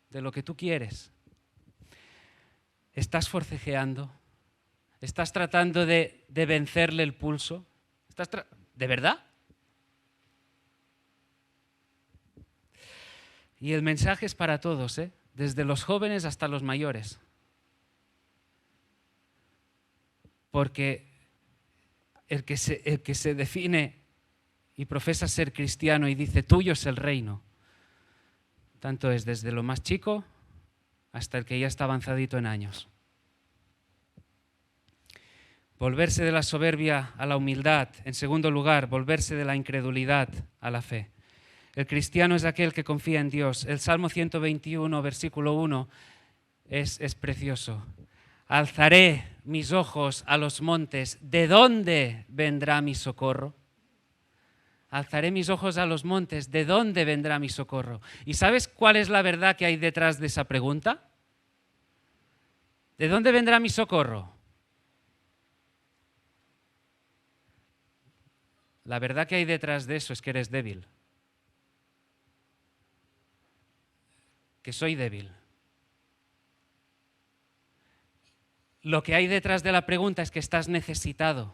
¿De lo que tú quieres? ¿Estás forcejeando? ¿Estás tratando de vencerle el pulso? ¿De verdad? Y el mensaje es para todos, desde los jóvenes hasta los mayores. Porque el que se define y profesa ser cristiano y dice tuyo es el reino, tanto es desde lo más chico hasta el que ya está avanzadito en años. Volverse de la soberbia a la humildad. En segundo lugar, volverse de la incredulidad a la fe. El cristiano es aquel que confía en Dios. El Salmo 121, versículo 1, es precioso. Alzaré mis ojos a los montes. ¿De dónde vendrá mi socorro? Alzaré mis ojos a los montes. ¿De dónde vendrá mi socorro? ¿Y sabes cuál es la verdad que hay detrás de esa pregunta? ¿De dónde vendrá mi socorro? La verdad que hay detrás de eso es que eres débil. Que soy débil. Lo que hay detrás de la pregunta es que estás necesitado,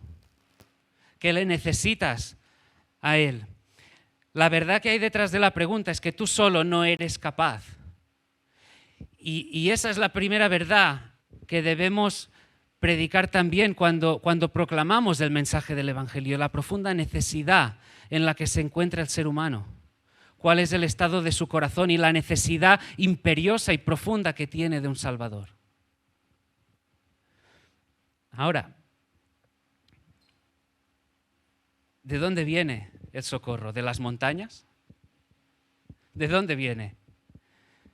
que le necesitas a Él. La verdad que hay detrás de la pregunta es que tú solo no eres capaz. Y esa es la primera verdad que debemos predicar también cuando proclamamos el mensaje del Evangelio, la profunda necesidad en la que se encuentra el ser humano. Cuál es el estado de su corazón y la necesidad imperiosa y profunda que tiene de un Salvador. Ahora, ¿de dónde viene el socorro? ¿De las montañas? ¿De dónde viene?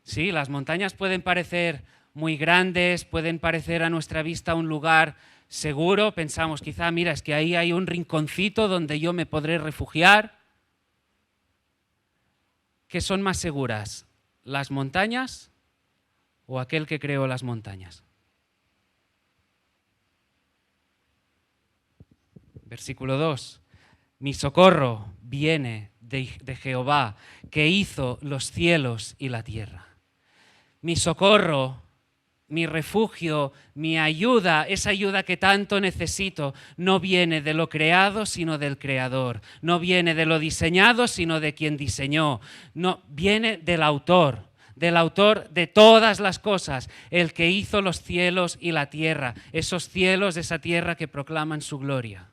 Sí, las montañas pueden parecer muy grandes, pueden parecer a nuestra vista un lugar seguro. Pensamos, quizá, mira, es que ahí hay un rinconcito donde yo me podré refugiar. ¿Qué son más seguras? ¿Las montañas o aquel que creó las montañas? Versículo 2. Mi socorro viene de Jehová, que hizo los cielos y la tierra. Mi socorro mi refugio, mi ayuda, esa ayuda que tanto necesito, no viene de lo creado, sino del Creador. No viene de lo diseñado, sino de quien diseñó. No, viene del autor de todas las cosas, el que hizo los cielos y la tierra, esos cielos, esa tierra que proclaman su gloria.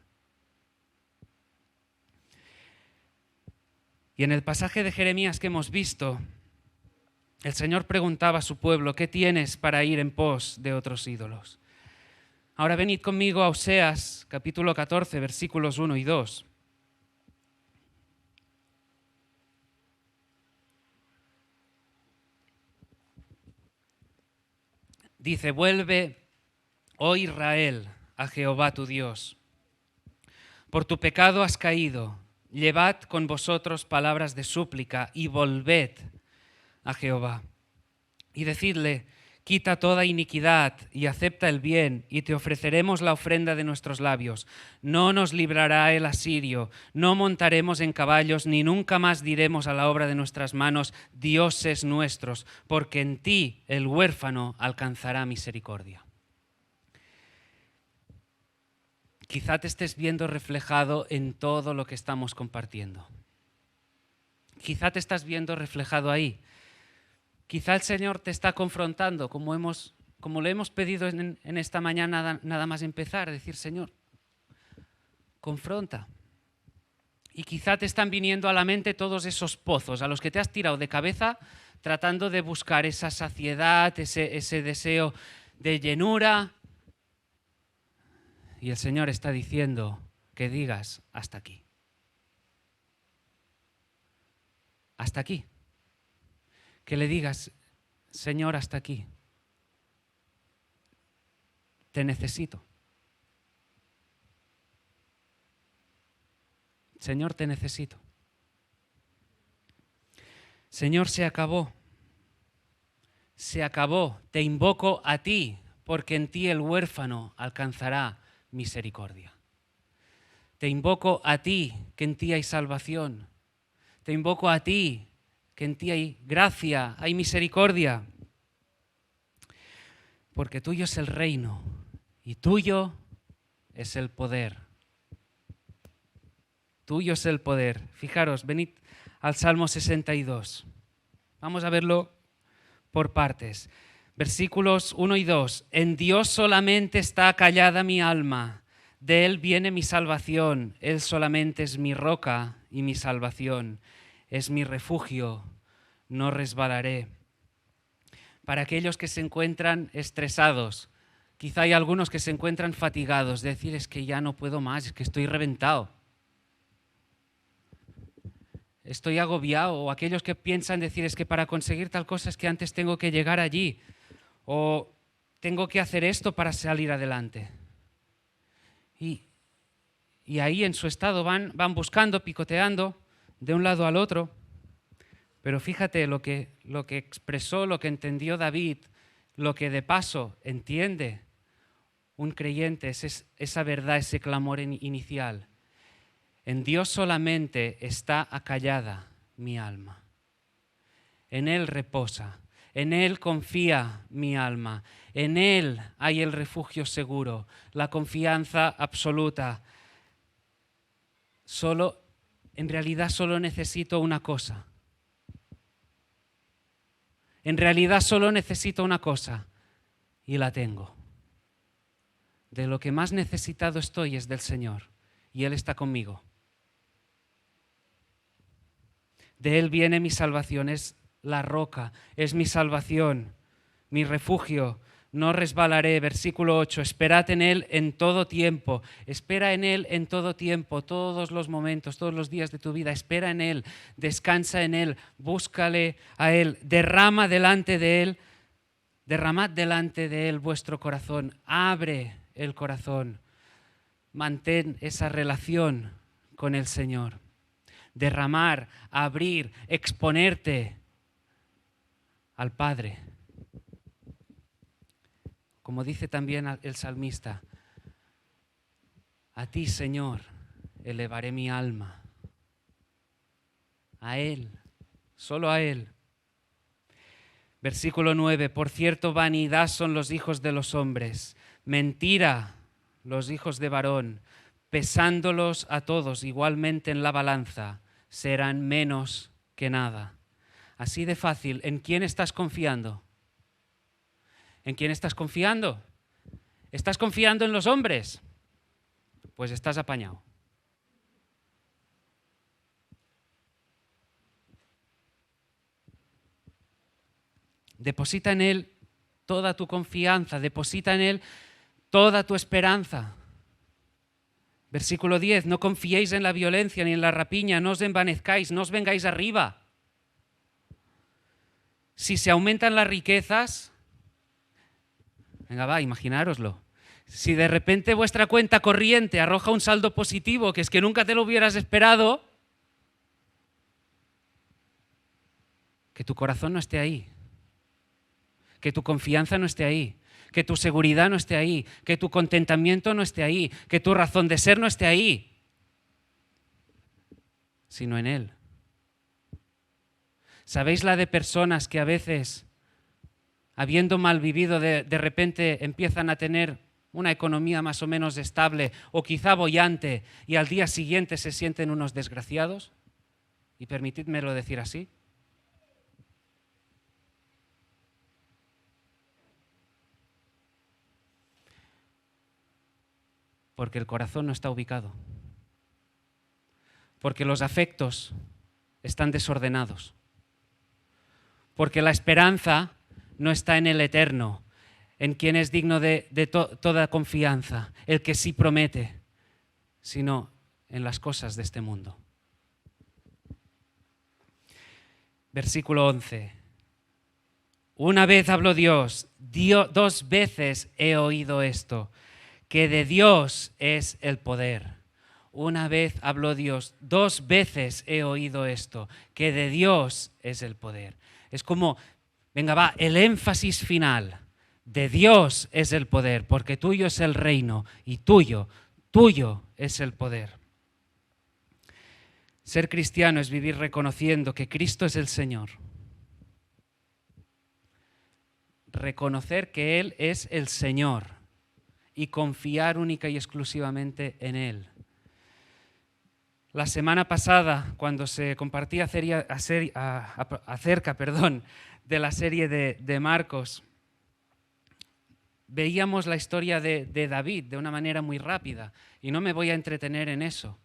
Y en el pasaje de Jeremías que hemos visto, el Señor preguntaba a su pueblo: ¿qué tienes para ir en pos de otros ídolos? Ahora venid conmigo a Oseas, capítulo 14, versículos 1 y 2. Dice: vuelve, oh Israel, a Jehová tu Dios. Por tu pecado has caído. Llevad con vosotros palabras de súplica y volved a Jehová. Y decidle: quita toda iniquidad y acepta el bien, y te ofreceremos la ofrenda de nuestros labios. No nos librará el asirio, no montaremos en caballos, ni nunca más diremos a la obra de nuestras manos: dioses nuestros, porque en ti el huérfano alcanzará misericordia. Quizá te estés viendo reflejado en todo lo que estamos compartiendo. Quizá te estás viendo reflejado ahí. Quizá el Señor te está confrontando, como lo hemos pedido en esta mañana nada más empezar, decir: Señor, confronta. Y quizá te están viniendo a la mente todos esos pozos a los que te has tirado de cabeza tratando de buscar esa saciedad, ese deseo de llenura. Y el Señor está diciendo que digas: hasta aquí. Hasta aquí. Que le digas: Señor, hasta aquí. Te necesito. Señor, te necesito. Señor, se acabó. Se acabó. Te invoco a ti, porque en ti el huérfano alcanzará misericordia. Te invoco a ti, que en ti hay salvación. Te invoco a ti, que en ti hay gracia, hay misericordia. Porque tuyo es el reino y tuyo es el poder. Tuyo es el poder. Fijaros, venid al Salmo 62. Vamos a verlo por partes. Versículos 1 y 2. En Dios solamente está callada mi alma. De Él viene mi salvación. Él solamente es mi roca y mi salvación. Es mi refugio. No resbalaré. Para aquellos que se encuentran estresados, quizá hay algunos que se encuentran fatigados, decir: es que ya no puedo más, es que estoy reventado. Estoy agobiado. O aquellos que piensan decir: es que para conseguir tal cosa es que antes tengo que llegar allí. O tengo que hacer esto para salir adelante. Y ahí en su estado van buscando, picoteando de un lado al otro. Pero fíjate lo que expresó, lo que entendió David, lo que de paso entiende un creyente, es esa verdad, ese clamor inicial. En Dios solamente está acallada mi alma. En Él reposa, en Él confía mi alma, en Él hay el refugio seguro, la confianza absoluta. En realidad solo necesito una cosa. En realidad solo necesito una cosa y la tengo. De lo que más necesitado estoy es del Señor y Él está conmigo. De Él viene mi salvación, es la roca, es mi salvación, mi refugio. No resbalaré. Versículo 8. Esperad en Él en todo tiempo. Espera en Él en todo tiempo, todos los momentos, todos los días de tu vida. Espera en Él, descansa en Él, búscale a Él. Derramad delante de Él vuestro corazón. Abre el corazón. Mantén esa relación con el Señor. Derramar, abrir, exponerte al Padre. Como dice también el salmista: a ti, Señor, elevaré mi alma. A Él, solo a Él. Versículo 9, por cierto, vanidad son los hijos de los hombres, mentira los hijos de varón, pesándolos a todos igualmente en la balanza, serán menos que nada. Así de fácil. ¿En quién estás confiando? ¿En quién estás confiando? ¿Estás confiando en los hombres? Pues estás apañado. Deposita en Él toda tu confianza, deposita en Él toda tu esperanza. Versículo 10, no confiéis en la violencia ni en la rapiña, no os envanezcáis, no os vengáis arriba. Si se aumentan las riquezas, venga va, imaginároslo. Si de repente vuestra cuenta corriente arroja un saldo positivo, que es que nunca te lo hubieras esperado, que tu corazón no esté ahí, que tu confianza no esté ahí, que tu seguridad no esté ahí, que tu contentamiento no esté ahí, que tu razón de ser no esté ahí, sino en Él. ¿Sabéis la de personas que a veces, habiendo mal vivido, de repente empiezan a tener una economía más o menos estable o quizá boyante y al día siguiente se sienten unos desgraciados? Y permitidmelo decir así. Porque el corazón no está ubicado. Porque los afectos están desordenados. Porque la esperanza no está en el eterno, en quien es digno de toda confianza, el que sí promete, sino en las cosas de este mundo. Versículo 11. Una vez habló Dios, 2 veces he oído esto, que de Dios es el poder. Una vez habló Dios, 2 veces he oído esto, que de Dios es el poder. Es como, venga va, el énfasis final. De Dios es el poder, porque tuyo es el reino y tuyo es el poder. Ser cristiano es vivir reconociendo que Cristo es el Señor. Reconocer que Él es el Señor y confiar única y exclusivamente en Él. La semana pasada, cuando se compartía acerca de la serie de Marcos, veíamos la historia de David de una manera muy rápida y no me voy a entretener en eso.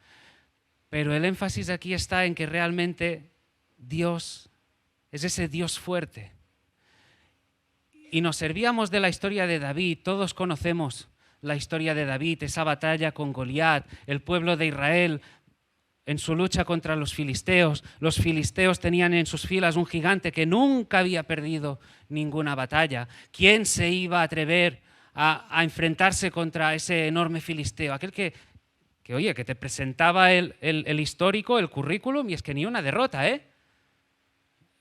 Pero el énfasis aquí está en que realmente Dios es ese Dios fuerte. Y nos servíamos de la historia de David, todos conocemos la historia de David, esa batalla con Goliat, el pueblo de Israel en su lucha contra los filisteos. Los filisteos tenían en sus filas un gigante que nunca había perdido ninguna batalla. ¿Quién se iba a atrever a enfrentarse contra ese enorme filisteo? Aquel que te presentaba el histórico, el currículum, y es que ni una derrota, ¿eh?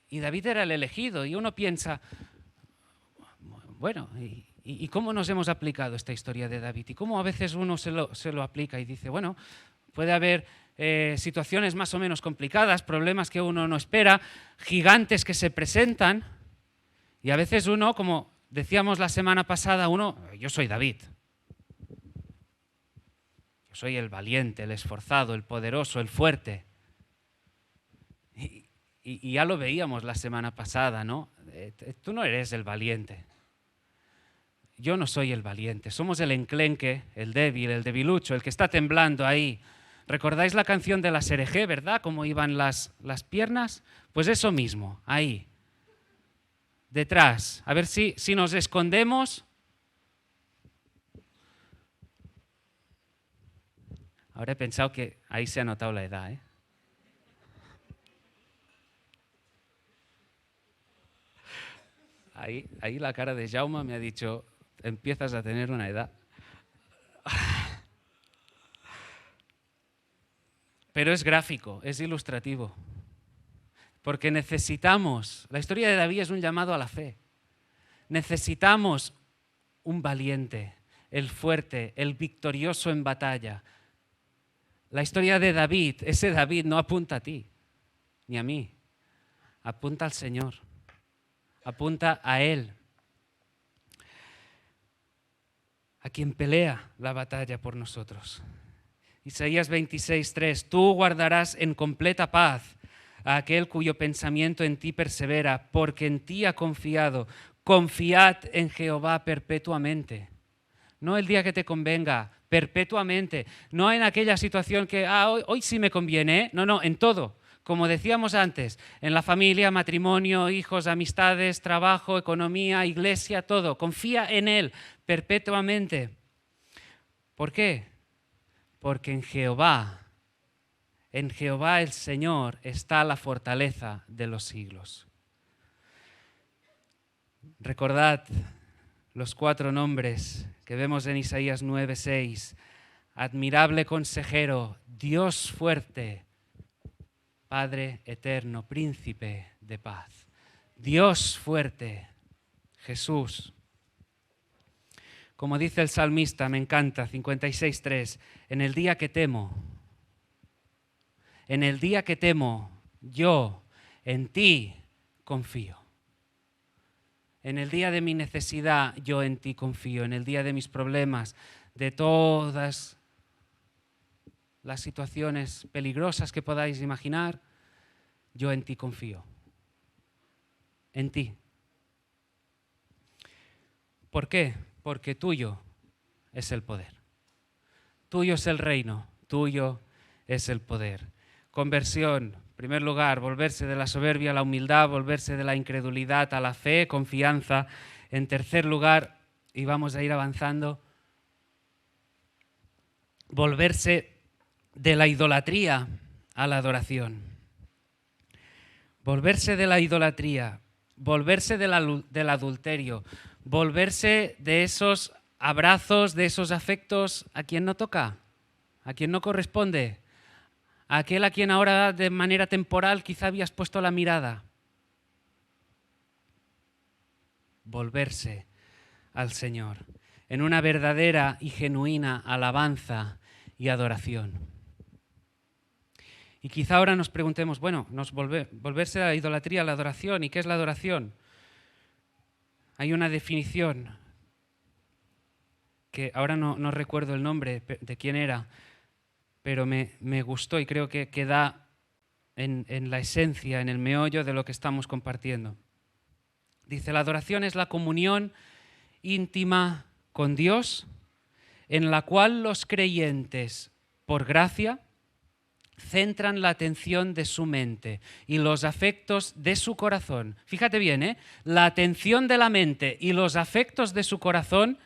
Y David era el elegido, y uno piensa, bueno, ¿y cómo nos hemos aplicado esta historia de David? ¿Y cómo a veces uno se lo aplica y dice, bueno, puede haber situaciones más o menos complicadas, problemas que uno no espera, gigantes que se presentan, y a veces uno, como decíamos la semana pasada, yo soy David. Yo soy el valiente, el esforzado, el poderoso, el fuerte. Y ya lo veíamos la semana pasada, ¿no? Tú no eres el valiente. Yo no soy el valiente. Somos el enclenque, el débil, el debilucho, el que está temblando ahí. ¿Recordáis la canción de la Serejé, verdad? Cómo iban las piernas. Pues eso mismo, ahí. Detrás. A ver si nos escondemos. Ahora he pensado que ahí se ha notado la edad, ¿eh? Ahí la cara de Jaume me ha dicho, empiezas a tener una edad. Pero es gráfico, es ilustrativo. Porque necesitamos, la historia de David es un llamado a la fe. Necesitamos un valiente, el fuerte, el victorioso en batalla. La historia de David, ese David no apunta a ti, ni a mí. Apunta al Señor. apunta a Él, a quien pelea la batalla por nosotros. Isaías 26:3, tú guardarás en completa paz a aquel cuyo pensamiento en ti persevera, porque en ti ha confiado. Confiad en Jehová perpetuamente. No el día que te convenga, perpetuamente. No en aquella situación que, hoy sí me conviene, ¿eh? No, en todo. Como decíamos antes, en la familia, matrimonio, hijos, amistades, trabajo, economía, iglesia, todo. Confía en Él perpetuamente. ¿Por qué? Porque en Jehová el Señor está la fortaleza de los siglos. Recordad los 4 nombres que vemos en Isaías 9:6. Admirable consejero, Dios fuerte, Padre eterno, príncipe de paz. Dios fuerte, Jesús. Como dice el salmista, me encanta, 56:3, en el día que temo, yo en ti confío. En el día de mi necesidad, yo en ti confío. En el día de mis problemas, de todas las situaciones peligrosas que podáis imaginar, yo en ti confío. En ti. ¿Por qué? Porque tuyo es el poder. Tuyo es el reino, tuyo es el poder. Conversión, en primer lugar, volverse de la soberbia a la humildad, volverse de la incredulidad a la fe, confianza. En tercer lugar, y vamos a ir avanzando, volverse de la idolatría a la adoración. Volverse de la idolatría, volverse del adulterio, volverse de esos abrazos, de esos afectos a quien no toca, a quien no corresponde, a aquel a quien ahora de manera temporal quizá habías puesto la mirada. Volverse al Señor en una verdadera y genuina alabanza y adoración. Y quizá ahora nos preguntemos, bueno, volverse a la idolatría, a la adoración, ¿y qué es la adoración? Hay una definición que ahora no recuerdo el nombre de quién era, pero me gustó y creo que da en la esencia, en el meollo de lo que estamos compartiendo. Dice, la adoración es la comunión íntima con Dios, en la cual los creyentes, por gracia, centran la atención de su mente y los afectos de su corazón. Fíjate bien, la atención de la mente y los afectos de su corazón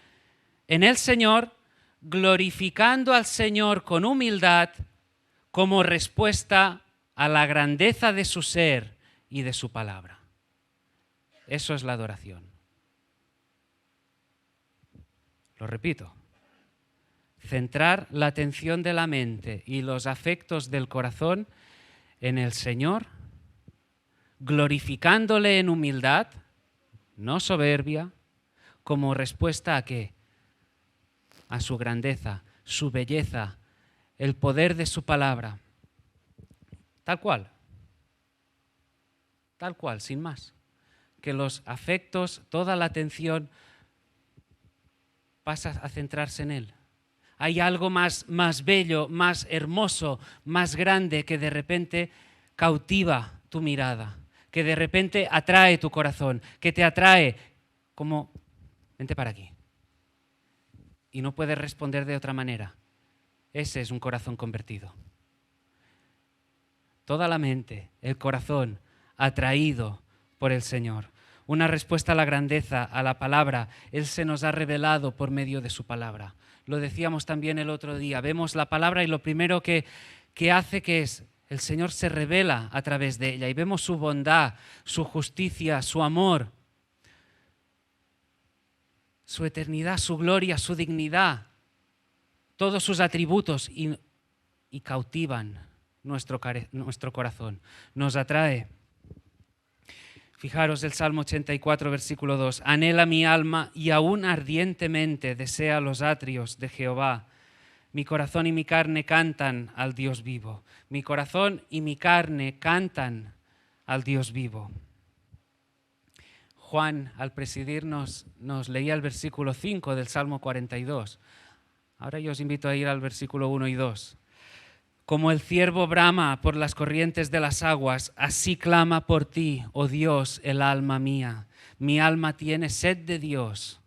en el Señor, glorificando al Señor con humildad como respuesta a la grandeza de su ser y de su palabra. Eso es la adoración. Lo repito. Centrar la atención de la mente y los afectos del corazón en el Señor, glorificándole en humildad, no soberbia, como respuesta a ¿qué? A su grandeza, su belleza, el poder de su palabra. Tal cual, sin más. Que los afectos, toda la atención pasa a centrarse en Él. Hay algo más bello, más hermoso, más grande que de repente cautiva tu mirada, que de repente atrae tu corazón, que te atrae como, vente para aquí. Y no puedes responder de otra manera. Ese es un corazón convertido. Toda la mente, el corazón, atraído por el Señor. Una respuesta a la grandeza, a la palabra. Él se nos ha revelado por medio de su palabra. Lo decíamos también el otro día. Vemos la palabra y lo primero que hace que es, el Señor se revela a través de ella y vemos su bondad, su justicia, su amor, su eternidad, su gloria, su dignidad, todos sus atributos y cautivan nuestro corazón, nos atrae. Fijaros el Salmo 84, versículo 2. Anhela mi alma y aún ardientemente desea los atrios de Jehová. Mi corazón y mi carne cantan al Dios vivo. Mi corazón y mi carne cantan al Dios vivo. Juan, al presidirnos, nos leía el versículo 5 del Salmo 42. Ahora yo os invito a ir al versículo 1 y 2. Como el ciervo brama por las corrientes de las aguas, así clama por ti, oh Dios, el alma mía. Mi alma tiene sed de Dios.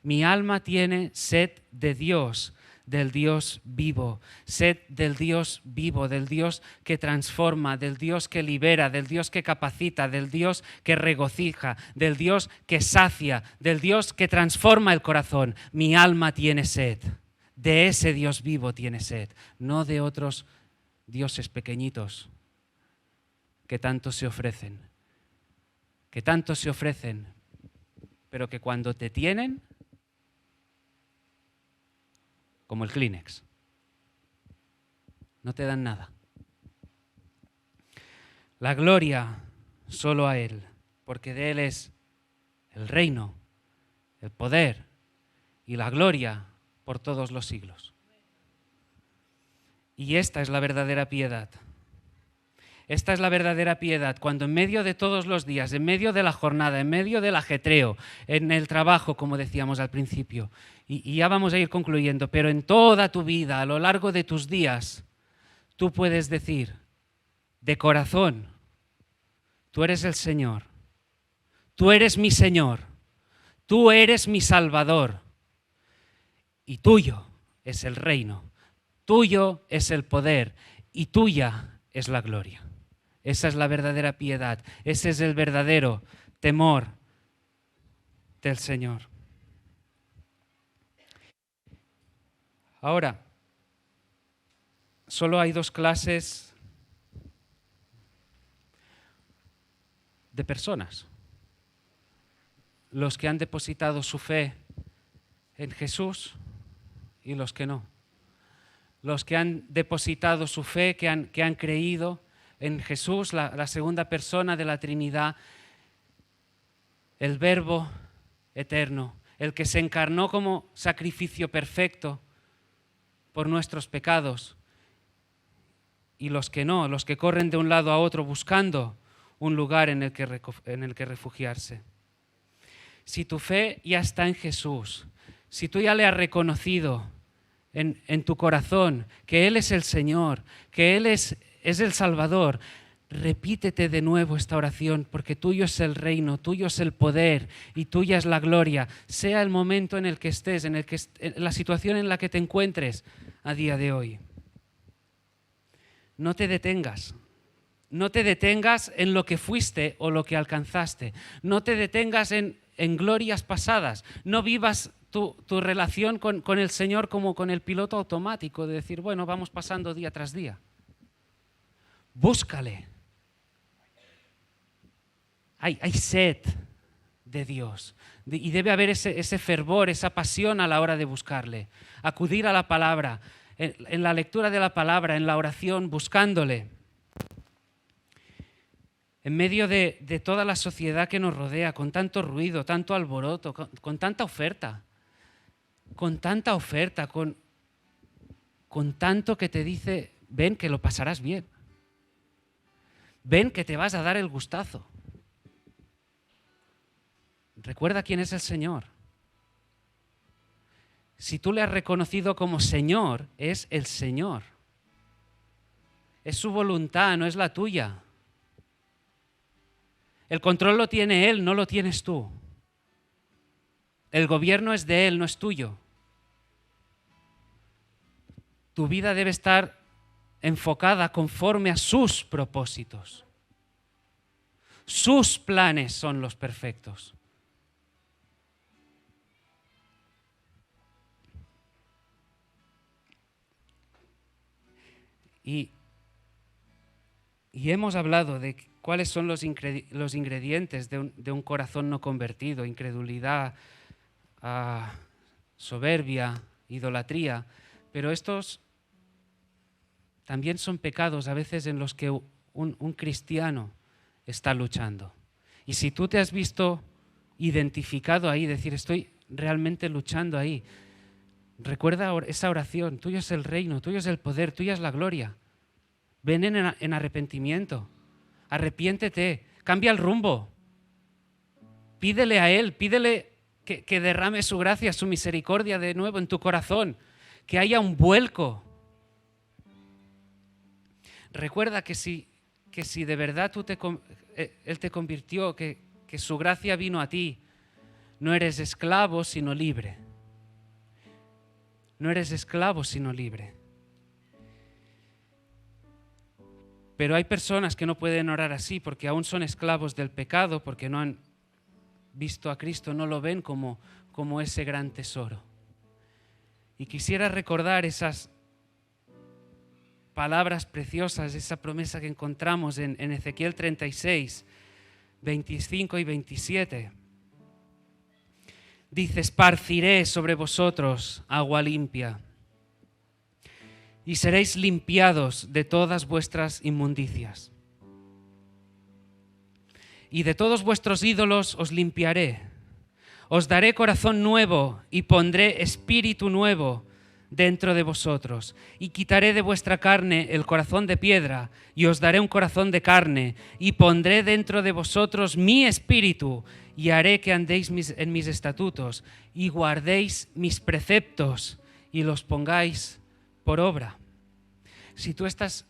Mi alma tiene sed de Dios, del Dios vivo. Sed del Dios vivo, del Dios que transforma, del Dios que libera, del Dios que capacita, del Dios que regocija, del Dios que sacia, del Dios que transforma el corazón. Mi alma tiene sed. De ese Dios vivo tiene sed, no de otros dioses pequeñitos que tanto se ofrecen, pero que cuando te tienen, como el Kleenex, no te dan nada. La gloria solo a Él, porque de Él es el reino, el poder y la gloria por todos los siglos. Y esta es la verdadera piedad. Esta es la verdadera piedad, cuando en medio de todos los días, en medio de la jornada, en medio del ajetreo, en el trabajo, como decíamos al principio, y ya vamos a ir concluyendo, pero en toda tu vida, a lo largo de tus días, tú puedes decir de corazón, tú eres el Señor, tú eres mi Señor, tú eres mi Salvador. Y tuyo es el reino, tuyo es el poder y tuya es la gloria. Esa es la verdadera piedad, ese es el verdadero temor del Señor. Ahora, solo hay dos clases de personas. Los que han depositado su fe en Jesús y los que no. Los que han depositado su fe, que han creído en Jesús, la segunda persona de la Trinidad, el Verbo eterno, el que se encarnó como sacrificio perfecto por nuestros pecados. Y los que no, los que corren de un lado a otro buscando un lugar en el que refugiarse. Si tu fe ya está en Jesús, si tú ya le has reconocido en tu corazón que Él es el Señor, que Él es el Salvador, repítete de nuevo esta oración, porque tuyo es el reino, tuyo es el poder y tuya es la gloria, sea el momento en el que estés, en la situación en la que te encuentres a día de hoy. No te detengas. No te detengas en lo que fuiste o lo que alcanzaste. No te detengas en glorias pasadas. No vivas tu relación con el Señor como con el piloto automático, de decir, bueno, vamos pasando día tras día. Búscale. Hay sed de Dios y debe haber ese fervor, esa pasión a la hora de buscarle. Acudir a la palabra, en la lectura de la palabra, en la oración, buscándole. En medio de toda la sociedad que nos rodea, con tanto ruido, tanto alboroto, con tanta oferta, con tanto que te dice, ven que lo pasarás bien, ven que te vas a dar el gustazo. Recuerda quién es el Señor. Si tú le has reconocido como Señor, es el Señor. Es su voluntad, no es la tuya. El control lo tiene Él, no lo tienes tú. El gobierno es de Él, no es tuyo. Tu vida debe estar enfocada conforme a sus propósitos. Sus planes son los perfectos. Y hemos hablado de cuáles son los ingredientes de un corazón no convertido: incredulidad, soberbia, idolatría. Pero estos también son pecados a veces en los que un cristiano está luchando. Y si tú te has visto identificado ahí, decir, estoy realmente luchando ahí, recuerda esa oración: tuyo es el reino, tuyo es el poder, tuya es la gloria. Ven en arrepentimiento, arrepiéntete, cambia el rumbo. Pídele a Él, pídele que derrame su gracia, su misericordia de nuevo en tu corazón, que haya un vuelco. Recuerda que si de verdad Él te convirtió, que su gracia vino a ti, no eres esclavo sino libre. No eres esclavo sino libre. Pero hay personas que no pueden orar así porque aún son esclavos del pecado, porque no han visto a Cristo, no lo ven como ese gran tesoro. Y quisiera recordar esas palabras preciosas, esa promesa que encontramos en Ezequiel 36, 25 y 27. Dice: esparciré sobre vosotros agua limpia y seréis limpiados de todas vuestras inmundicias. Y de todos vuestros ídolos os limpiaré. Os daré corazón nuevo y pondré espíritu nuevo dentro de vosotros. Y quitaré de vuestra carne el corazón de piedra y os daré un corazón de carne. Y pondré dentro de vosotros mi espíritu y haré que andéis en mis estatutos y guardéis mis preceptos y los pongáis por obra. Si tú estás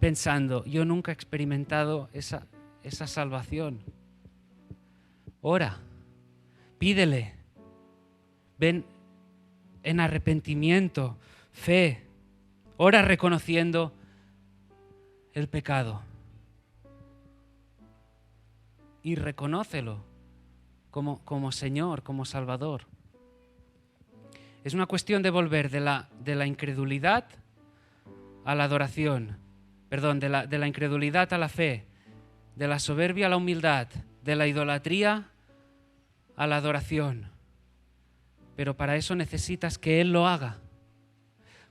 pensando, yo nunca he experimentado esa salvación, ora, pídele, ven en arrepentimiento, fe, ora reconociendo el pecado y reconócelo como Señor, como Salvador. Es una cuestión de volver de la incredulidad a la adoración, de la incredulidad a la fe, de la soberbia a la humildad, de la idolatría a la adoración. Pero para eso necesitas que Él lo haga,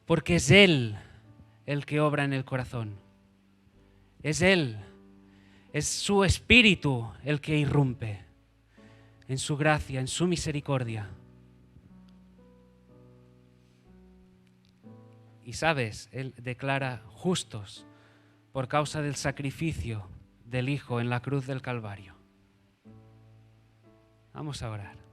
porque es Él el que obra en el corazón. Es Él, es su Espíritu el que irrumpe en su gracia, en su misericordia. Y sabes, Él declara justos por causa del sacrificio del Hijo en la cruz del Calvario. Vamos a orar.